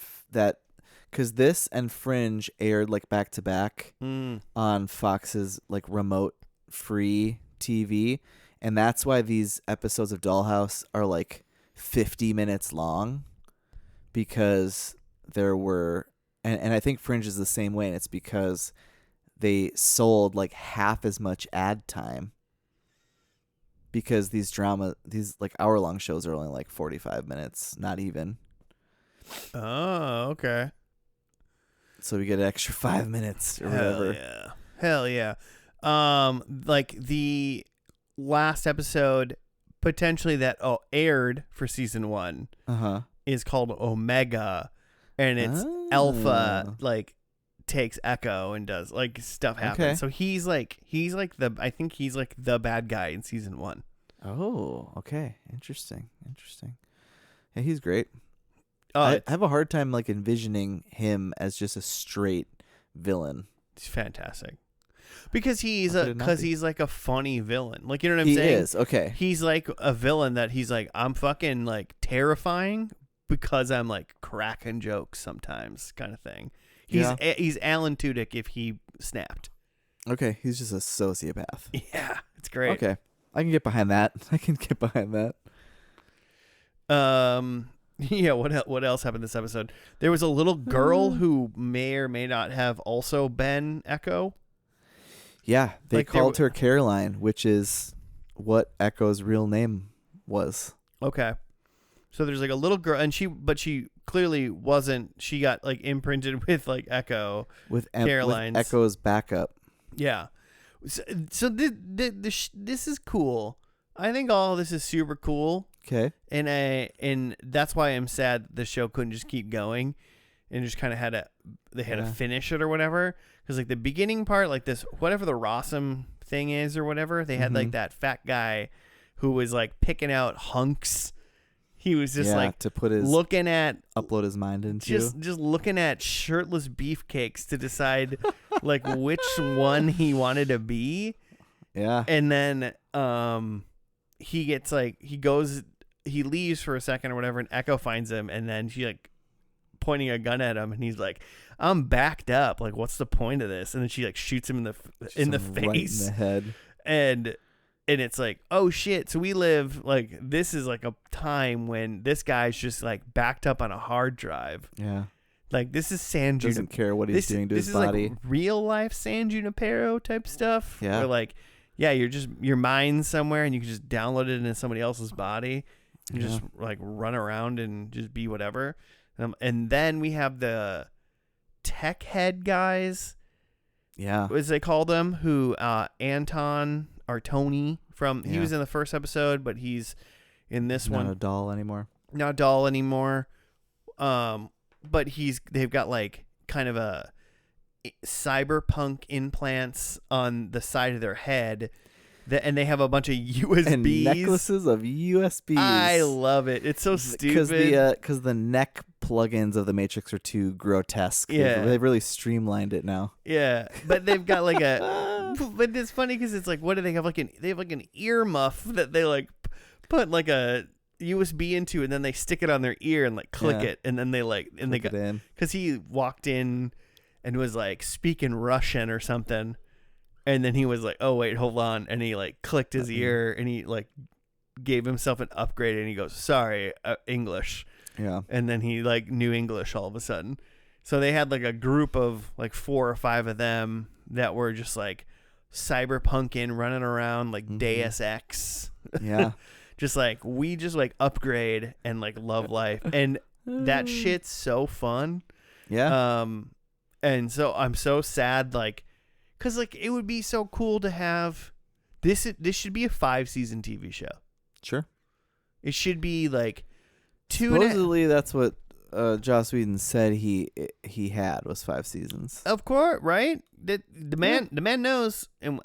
because this and Fringe aired like back to back on Fox's like remote free TV, and that's why these episodes of Dollhouse are like 50 minutes long, because there were and I think Fringe is the same way, and it's because they sold like half as much ad time, because these like hour-long shows are only like 45 minutes, not even. Oh, okay. So we get an extra 5 minutes or whatever. Hell yeah. Like the last episode potentially that aired for season 1 is called Omega, and it's Alpha like takes Echo and does like stuff happens. Okay. So he's like I think he's like the bad guy in season 1. Oh, okay. Interesting. Yeah, he's great. I have a hard time like envisioning him as just a straight villain. He's fantastic. Because he's like a funny villain. Like, you know what I'm He saying? is. Okay. He's like a villain that he's like, I'm fucking like terrifying because I'm like cracking jokes sometimes, kind of thing. He's Alan Tudyk if he snapped. Okay, he's just a sociopath. Yeah, it's great. Okay, I can get behind that. Yeah, what else happened this episode? There was a little girl who may or may not have also been Echo. Yeah, they Like, called her Caroline, which is what Echo's real name was. Okay. So there's like a little girl, and she clearly wasn't. She got like imprinted with like Echo with Caroline's. with Echo's backup. Yeah. So this is cool. I think all this is super cool. Okay. And that's why I'm sad the show couldn't just keep going, and just kind of had to finish it or whatever. Because like the beginning part, like this whatever the Rossum thing is or whatever, they had like that fat guy who was like picking out hunks. He was just like to put his looking at upload his mind into just looking at shirtless beefcakes to decide like which one he wanted to be. Yeah. And then he gets like he leaves for a second or whatever, and Echo finds him, and then she like pointing a gun at him, and he's like, I'm backed up, like what's the point of this? And then she like shoots him in the face, right in the head, and it's like, oh shit, so we live like this is like a time when this guy's just like backed up on a hard drive. Yeah, like this is San Junipero. Doesn't care what he's doing to his body. Like real life San Junipero type stuff. Yeah, where like your mind's somewhere and you can just download it into somebody else's body and just like run around and just be whatever. And then we have the tech head guys. Yeah. As they call them, who Anton or Tony from he was in the first episode, but he's in this one. Not a doll anymore. Not a doll anymore. But they've got like kind of a cyberpunk implants on the side of their head. And they have a bunch of USBs. And necklaces of USBs. I love it. It's so stupid. Because the neck plugins of the Matrix are too grotesque. Yeah. They've really streamlined it now. Yeah. But they've got like but it's funny because it's like, what do they have? They have like an ear muff that they like put like a USB into, and then they stick it on their ear and like click it. And then they like, and they got, because he walked in and was like speaking Russian or something. And then he was like, oh, wait, hold on. And he like clicked his ear and he like gave himself an upgrade and he goes, sorry, English. Yeah. And then he like knew English all of a sudden. So they had like a group of like 4 or 5 of them that were just like cyberpunking, running around like Deus Ex. Yeah. Just like, we just like upgrade and like love life. And that shit's so fun. Yeah. And so I'm so sad, like, because like it would be so cool to have this should be a 5-season TV show. Sure. It should be like 2. Supposedly that's what Joss Whedon said he had was 5 seasons. Of course, right? The man knows, and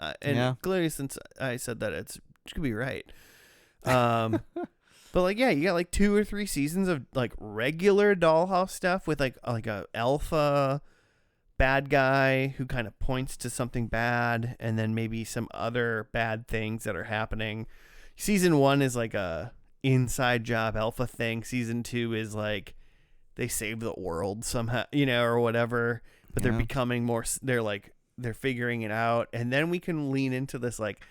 clearly since I said that, it could be right. But like, yeah, you got like 2 or 3 seasons of like regular Dollhouse stuff with like a alpha bad guy who kind of points to something bad, and then maybe some other bad things that are happening. Season 1 is like a inside job alpha thing. Season 2 is like they save the world somehow, or whatever, but they're becoming more, they're figuring it out. And then we can lean into this like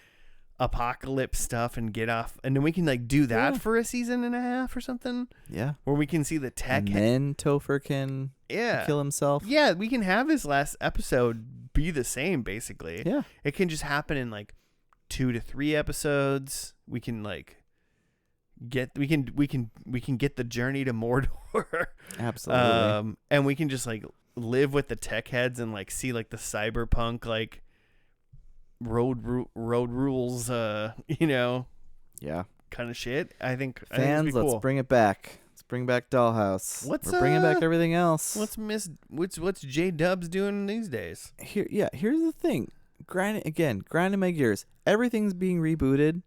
apocalypse stuff and get off, and then we can like do that for a season and a half or something. Yeah. Where we can see the tech. And then Topher can kill himself. Yeah, we can have his last episode be the same, basically. Yeah. It can just happen in like 2 to 3 episodes. We can like get we can get the journey to Mordor. Absolutely. And we can just like live with the tech heads and like see like the cyberpunk like road rules yeah, kind of shit. I think fans, cool. Let's bring it back. Let's bring back Dollhouse. We're bringing back everything else. What's J Dubs doing these days? Here's the thing. Grinding my gears. Everything's being rebooted,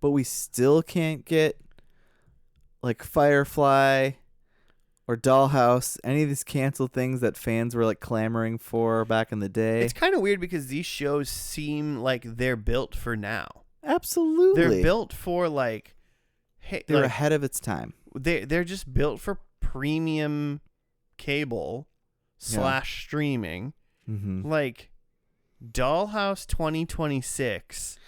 but we still can't get like Firefly or Dollhouse, any of these canceled things that fans were like clamoring for back in the day. It's kind of weird because these shows seem like they're built for now. Absolutely. They're built for like, hey, they're like, ahead of its time. They're just built for premium cable / streaming. Mm-hmm. Like Dollhouse 2026.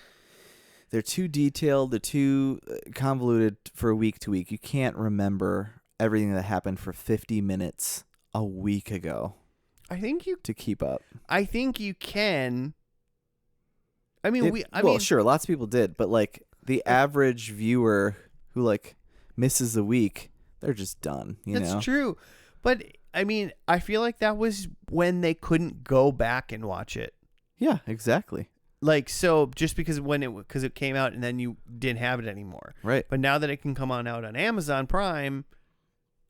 They're too detailed. They're too convoluted for week to week. You can't remember everything that happened for 50 minutes a week ago. I think you to keep up. I think you can. I mean, sure, lots of people did, but like the average viewer who like misses a week, they're just done. That's true, but I mean, I feel like that was when they couldn't go back and watch it. Yeah, exactly. Like, so just because it came out and then you didn't have it anymore. Right. But now that it can come out on Amazon Prime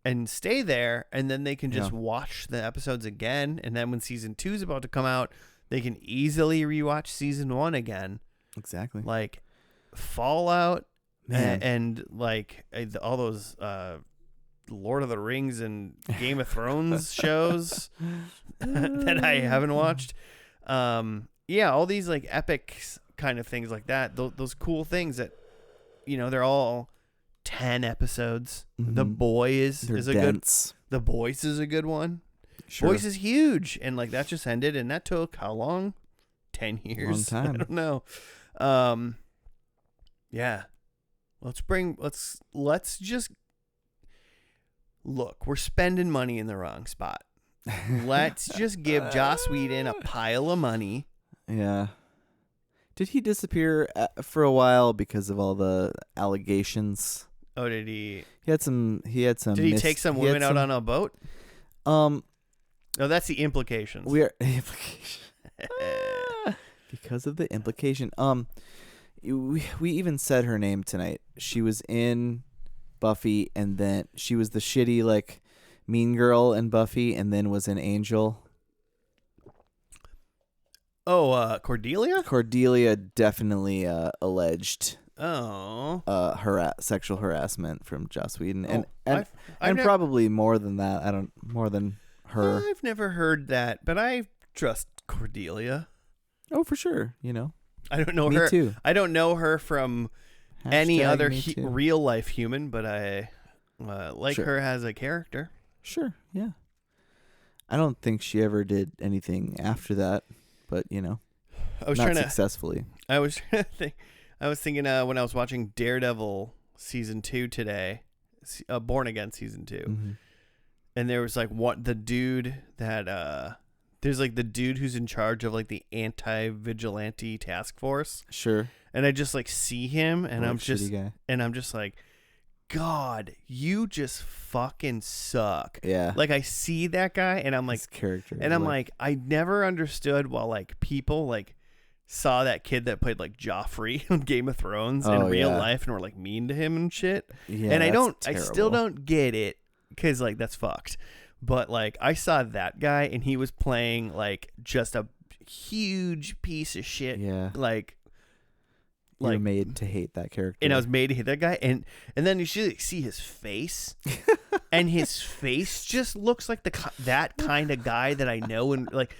and stay there, and then they can just watch the episodes again, and then when season 2 is about to come out, they can easily rewatch season 1 again. Exactly. Like Fallout Man. and like all those Lord of the Rings and Game of Thrones shows that I haven't watched. All these like epic kind of things like that. Those cool things that, they're all 10 episodes. Mm-hmm. The Boys They're is a dense. The Boys is a good one. Sure. Boys is huge, and like that just ended, and that took how long? 10 years. Long time. I don't know. Yeah. Let's just look. We're spending money in the wrong spot. Let's just give Joss Whedon a pile of money. Yeah. Did he disappear for a while because of all the allegations? Oh, did he? He had some. Did he take some women out on a boat? No, that's the implications. We are implication. Because of the implication. We even said her name tonight. She was in Buffy, and then she was the shitty like mean girl in Buffy, and then was in Angel. Oh, Cordelia? Cordelia definitely alleged sexual harassment from Joss Whedon, and probably more than that. More than her. I've never heard that, but I trust Cordelia. Oh, for sure. I don't know me her. Too. I don't know her from any other too. real life human, but I like her as a character. Sure. Yeah. I don't think she ever did anything after that, but I was not trying to successfully. I was thinking when I was watching Daredevil season 2 today, Born Again season 2, mm-hmm. and there was like the dude that there's like the dude who's in charge of like the anti-vigilante task force. Sure. And I just like see him, and I'm just like, God, you just fucking suck. Yeah. Like I see that guy, and I'm like, his character, and I'm like, I never understood why like people like saw that kid that played like Joffrey on Game of Thrones in real life and were like mean to him and shit. Yeah. And I still don't get it, because like that's fucked. But like I saw that guy, and he was playing like just a huge piece of shit. Yeah. Like you were made to hate that character. And I was made to hate that guy, and then you should see his face, and his face just looks like that kind of guy that I know, and like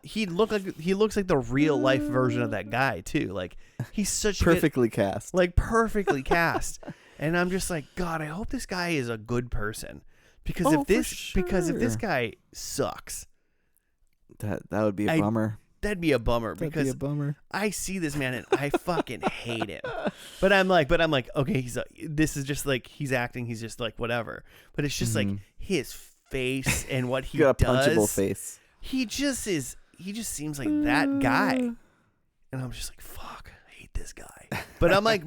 he looks like the real life version of that guy too. Like he's such perfectly cast, perfectly cast, and I'm just like, God, I hope this guy is a good person, because if this guy sucks, that would be a bummer. That'd be a bummer, because I see this man and I fucking hate him. But I'm like, okay, this is just like he's acting. He's just like whatever. But it's just like his face and what he got does. A punchable face. He just seems like that guy. And I'm just like, fuck, I hate this guy. But I'm like,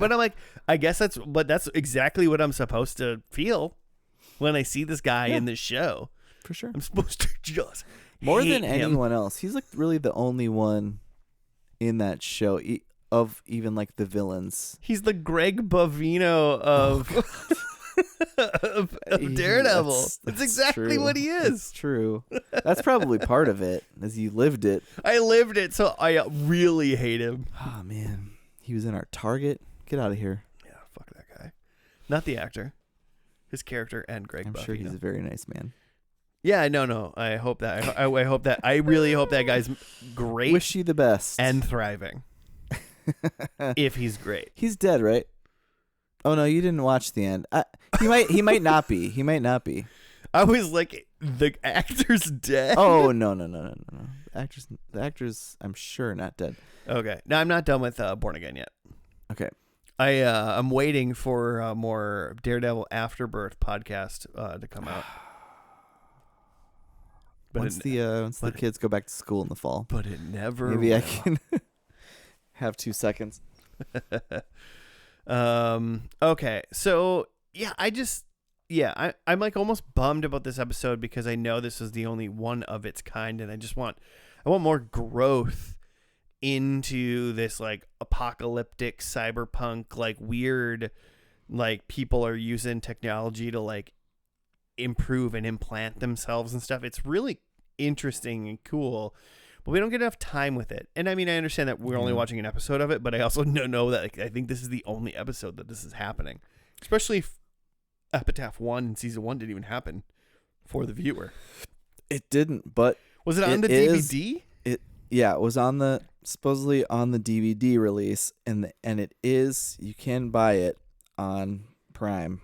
I guess that's exactly what I'm supposed to feel when I see this guy in this show. For sure, I'm supposed to just. More than anyone else. He's like really the only one in that show of even like the villains. He's the Greg Bovino of Daredevil. That's exactly true. What he is. It's true. That's probably part of it, as you lived it. I lived it, so I really hate him. Oh, man. He was in our Target. Get out of here. Yeah, fuck that guy. Not the actor. his character and Greg I'm Buffy. sure he's a very nice man. Yeah, no. I hope that. I hope that. I really hope that guy's great. Wish you the best. And thriving. If he's great. He's dead, right? Oh no, you didn't watch the end. He might not be. He might not be. I was like, the actor's dead. Oh no. The actor's I'm sure not dead. Okay. No, I'm not done with Born Again yet. Okay. I'm waiting for more Daredevil Afterbirth podcast to come out. But once the kids go back to school in the fall. But it never Maybe will. I can have 2 seconds. Okay. So yeah, I'm like almost bummed about this episode because I know this is the only one of its kind, and I want more growth into this like apocalyptic cyberpunk, like weird, like people are using technology to like improve and implant themselves and stuff. It's really interesting and cool, but we don't get enough time with it. And I mean, I understand that we're only watching an episode of it, but I also know that like, I think this is the only episode that this is happening, especially if Epitaph 1 and season 1 didn't even happen for the viewer. It didn't, but was it on the DVD? Yeah, it was supposedly on the DVD release, and it is, you can buy it on Prime.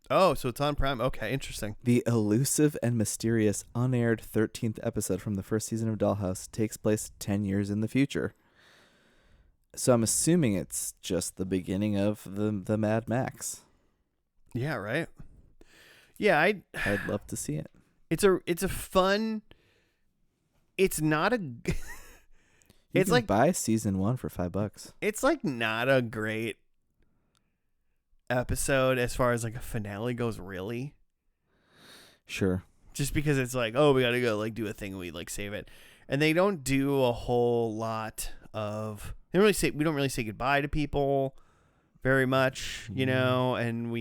Oh, so it's on Prime. Okay, interesting. The elusive and mysterious unaired 13th episode from the first season of Dollhouse takes place 10 years in the future. So I'm assuming it's just the beginning of the Mad Max. Yeah, right. Yeah, I'd love to see it. It's a fun. It's not a. You can buy season 1 for $5. It's like not a great episode as far as like a finale goes, really. Sure. Just because it's like, oh, we gotta go like do a thing, and we like save it, and they don't do a whole lot of. We don't really say goodbye to people very much, you know, and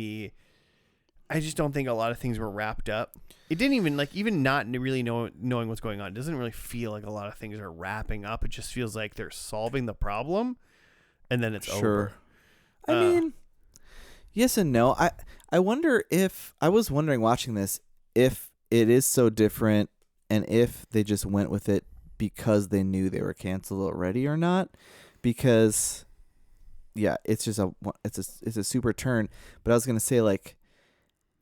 I just don't think a lot of things were wrapped up. It didn't even even not really knowing what's going on. It doesn't really feel like a lot of things are wrapping up. It just feels like they're solving the problem, and then it's over. I mean, yes and no. I wonder if I was wondering watching this if it is so different, and if they just went with it because they knew they were canceled already or not. Because, yeah, it's just it's a super turn. But I was gonna say like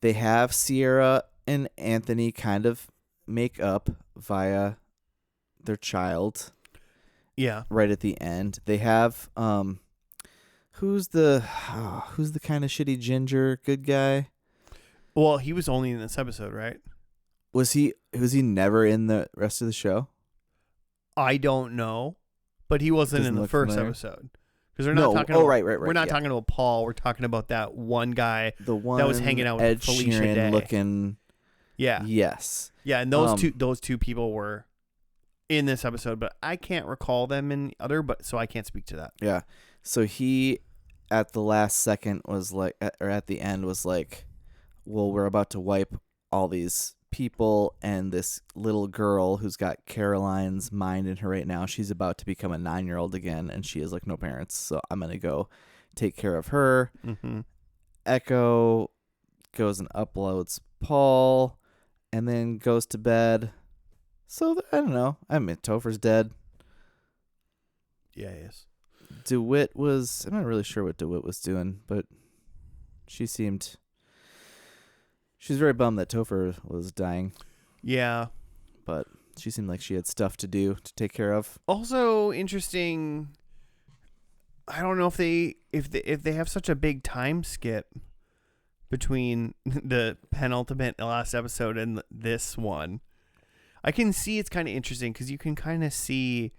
they have Sierra and Anthony kind of make up via their child. Yeah. Right at the end. They have who's the kind of shitty ginger good guy? Well, he was only in this episode, right? Was he never in the rest of the show? I don't know, but he wasn't in the first episode. Because we're not talking. Right. We're not talking about Paul. We're talking about that one guy, the one that was hanging out with Ed Felicia Sheeran Day. looking. Yeah. Yes. Yeah, and those two people were in this episode, but I can't recall them in the other. But so I can't speak to that. Yeah. So he, at the last second, was like, or at the end was like, well, we're about to wipe all these people, and this little girl who's got Caroline's mind in her right now, she's about to become a 9-year-old again, and she has like no parents, so I'm gonna go take care of her. Mm-hmm. Echo goes and uploads Paul, and then goes to bed. So I don't know. I mean, Topher's dead. Yeah, he is. DeWitt I'm not really sure what DeWitt was doing, but she was very bummed that Topher was dying. Yeah. But she seemed like she had stuff to do, to take care of. Also interesting, I don't know if they have such a big time skip between the penultimate last episode and this one. I can see it's kind of interesting because you can kind of see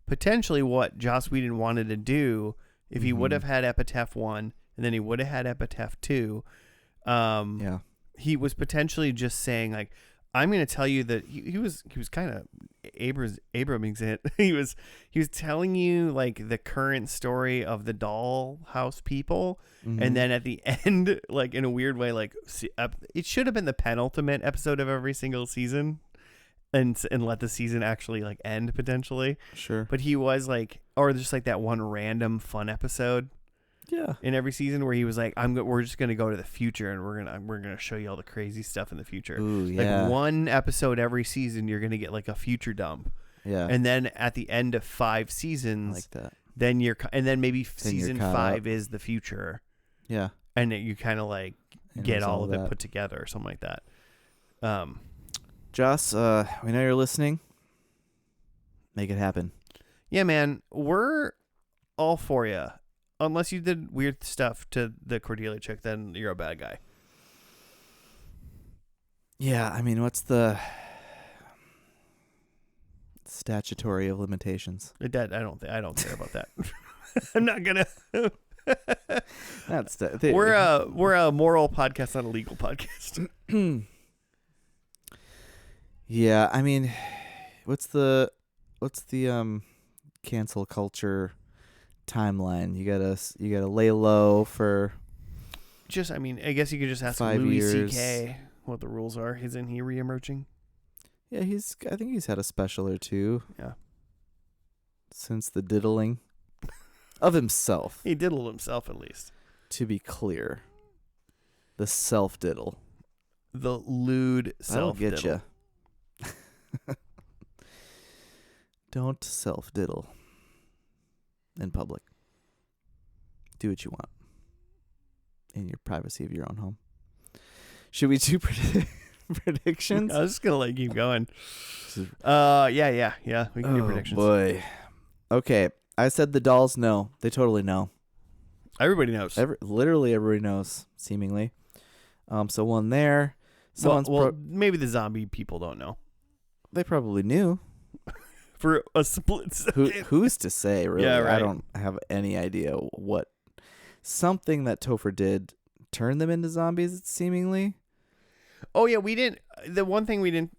potentially what Joss Whedon wanted to do if he would have had Epitaph 1 and then he would have had Epitaph 2. Yeah. He was potentially just saying like, I'm going to tell you that he was kind of Abraming it. He was telling you like the current story of the Dollhouse people. And then at the end, like in a weird way, like it should have been the penultimate episode of every single season and let the season actually like end potentially. Sure. But he was like, or just like that one random fun episode. Yeah. in every season where he was like, we're just gonna go to the future and we're gonna show you all the crazy stuff in the future. Ooh, yeah. Like one episode every season, you're gonna get like a future dump. Yeah. And then at the end of 5 seasons, I like that. then maybe Then season you're caught 5 up. is the future. Yeah. And you kind of like And get there's all of it that. put together or something like that. Joss, we know you're listening. Make it happen. Yeah, man, we're all for you. Unless you did weird stuff to the Cordelia chick, then you're a bad guy. Yeah, I mean, what's the statutory of limitations? I don't care about that. I'm not gonna. We're a moral podcast, not a legal podcast. Yeah, I mean, what's the cancel culture timeline? You gotta lay low for I mean, I guess you could just ask 5 Louis years. C.K. what the rules are. Isn't he reemerging? Yeah, I think he's had a special or two. Yeah. Since the diddling of himself. He diddled himself at least. To be clear, the self diddle. The lewd self That'll get diddle. you. Don't self diddle in public. Do what you want in your privacy of your own home. Should we do predictions? I was just gonna let you keep going. Yeah. We can do predictions. Boy. Okay, I said the dolls know. They totally know. Everybody knows. Literally everybody knows, seemingly. So one there. Maybe the zombie people don't know. They probably knew. For a split second. Who's to say, really? Yeah, right. I don't have any idea what. Something that Topher did turned them into zombies, seemingly. Oh, yeah, we didn't. The one thing we didn't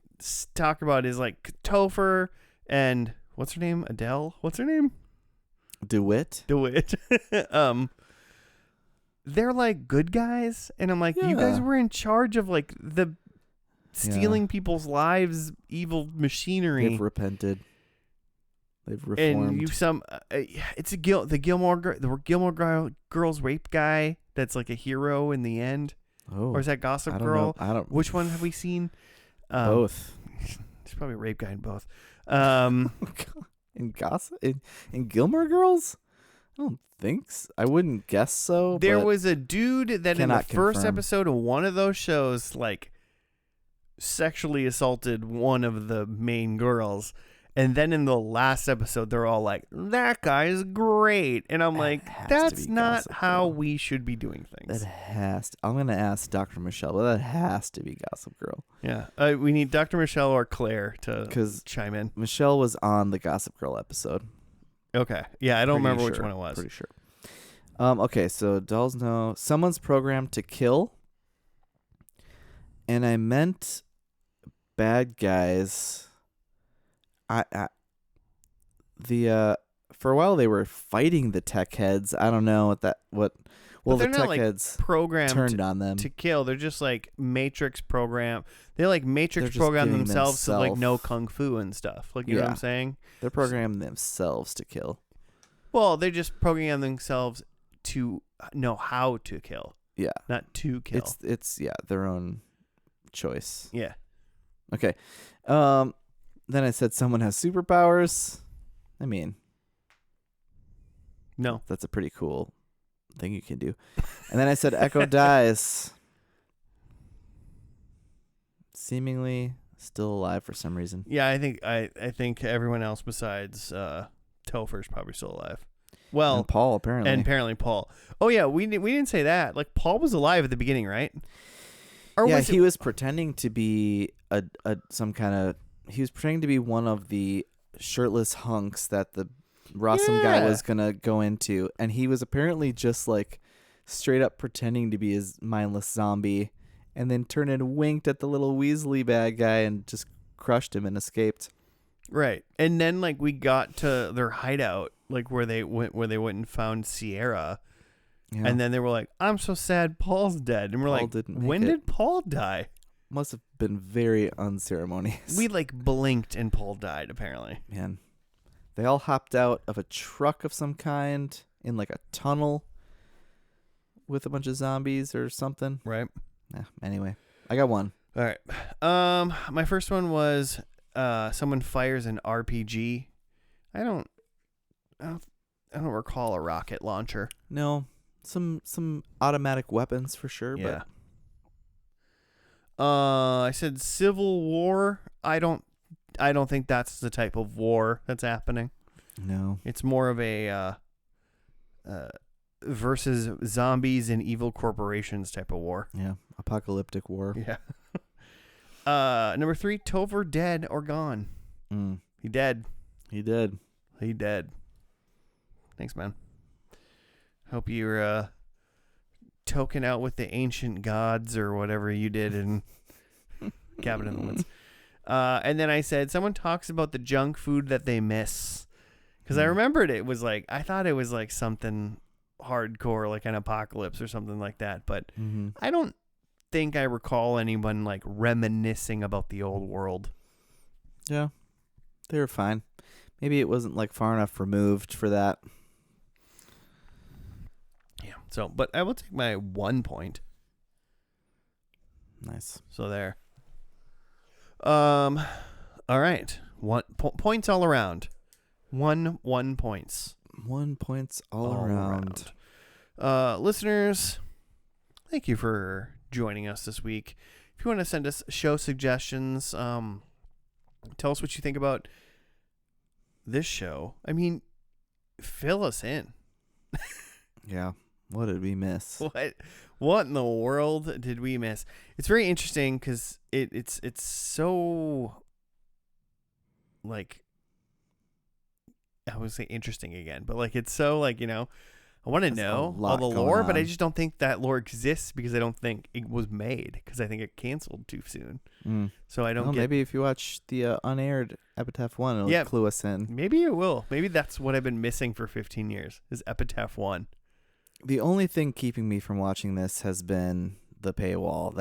talk about is like Topher and what's her name? Adele? What's her name? DeWitt. They're like good guys. And I'm like, you guys were in charge of like the stealing people's lives, evil machinery. They've repented. They've reformed. And it's the Gilmore Girls rape guy that's like a hero in the end. Oh, or is that Gossip Girl? I don't. Which one have we seen? Both. There's probably a rape guy in both. In Gossip? In Gilmore Girls? I don't think so. I wouldn't guess so. There was a dude that in the first confirm. episode of one of those shows, like, sexually assaulted one of the main girls. And then in the last episode, they're all like, that guy's great. And I'm like, that's not how we should be doing things. I'm going to ask Dr. Michelle, but that has to be Gossip Girl. Yeah. We need Dr. Michelle or Claire to chime in. Michelle was on the Gossip Girl episode. Okay. Yeah, I don't remember which one it was. Pretty sure. Okay, so dolls know. Someone's programmed to kill. And I meant bad guys. For a while they were fighting the tech heads. I don't know the tech heads programmed turned on them to kill. They're just like Matrix program. They like Matrix program themselves to like know kung fu and stuff. Like you know what I'm saying? They're programming themselves to kill. Well, they just program themselves to know how to kill. Yeah, not to kill. It's their own choice. Yeah. Okay. Then I said someone has superpowers. I mean, no, that's a pretty cool thing you can do. And then I said Echo dies. Seemingly still alive for some reason. Yeah, I think everyone else besides Topher's probably still alive. Well, and Paul apparently. Paul. Oh yeah, we didn't say that. Like Paul was alive at the beginning, right? Or he was pretending to be he was pretending to be one of the shirtless hunks that the Rossum guy was gonna go into, and he was apparently just like straight up pretending to be his mindless zombie, and then turned and winked at the little Weasley bad guy and just crushed him and escaped. Right, and then like we got to their hideout, like where they went and found Sierra, and then they were like, "I'm so sad, Paul's dead," and we're like, "When did Paul die?" Must have been very unceremonious. We like blinked and Paul died, apparently. Man. They all hopped out of a truck of some kind in like a tunnel. with a bunch of zombies or something. Right. Anyway, I got one. All right. My first one was someone fires an RPG. I don't recall a rocket launcher. No, some automatic weapons for sure. Yeah. I said Civil War. I don't think that's the type of war that's happening. No. It's more of a versus zombies and evil corporations type of war. Yeah. Apocalyptic war. Yeah. Number 3, Topher dead or gone. He dead. He did. He dead. Thanks, man. Hope you're token out with the ancient gods or whatever you did in Cabin in the Woods. And then I said, someone talks about the junk food that they miss. Because I remembered it was like, I thought it was like something hardcore, like an apocalypse or something like that. But I don't think I recall anyone like reminiscing about the old world. Yeah. They were fine. Maybe it wasn't like far enough removed for that. Yeah. So, but I will take my 1 point. Nice. So there. All right. Points all around. 1 points. 1 points all around. Listeners, thank you for joining us this week. If you want to send us show suggestions, tell us what you think about this show. I mean, fill us in. Yeah. What did we miss? What in the world did we miss? It's very interesting because it's so like, I would say interesting again, but like it's so like, I want to know all the lore, but I just don't think that lore exists because I don't think it was made because I think it canceled too soon. So I don't maybe if you watch the unaired Epitaph 1, it'll clue us in. Maybe it will. Maybe that's what I've been missing for 15 years is Epitaph 1. The only thing keeping me from watching this has been the paywall.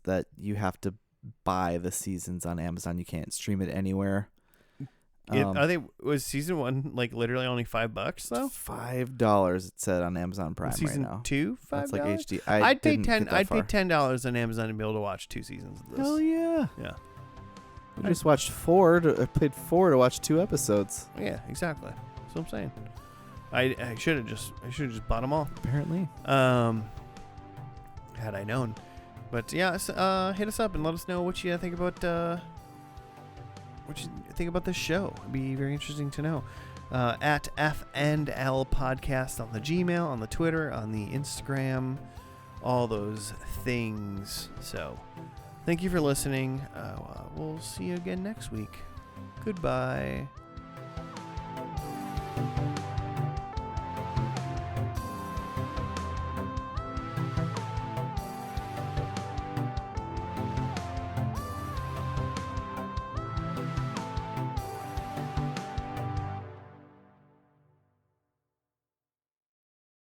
That you have to buy the seasons on Amazon. You can't stream it anywhere. Was season 1 like literally only $5 though? $5 it said on Amazon Prime right now. Season 2, $5. That's like HD. I'd pay $10 on Amazon to be able to watch 2 seasons of this. Hell yeah! Yeah. I just watched paid 4 to watch 2 episodes. Yeah, exactly. That's what I'm saying. I should have just bought them all. Apparently. Had I known. But yeah, hit us up and let us know what you think about this show. It'd be very interesting to know. At F&L Podcast on the Gmail, on the Twitter, on the Instagram, all those things. So, thank you for listening. We'll see you again next week. Goodbye.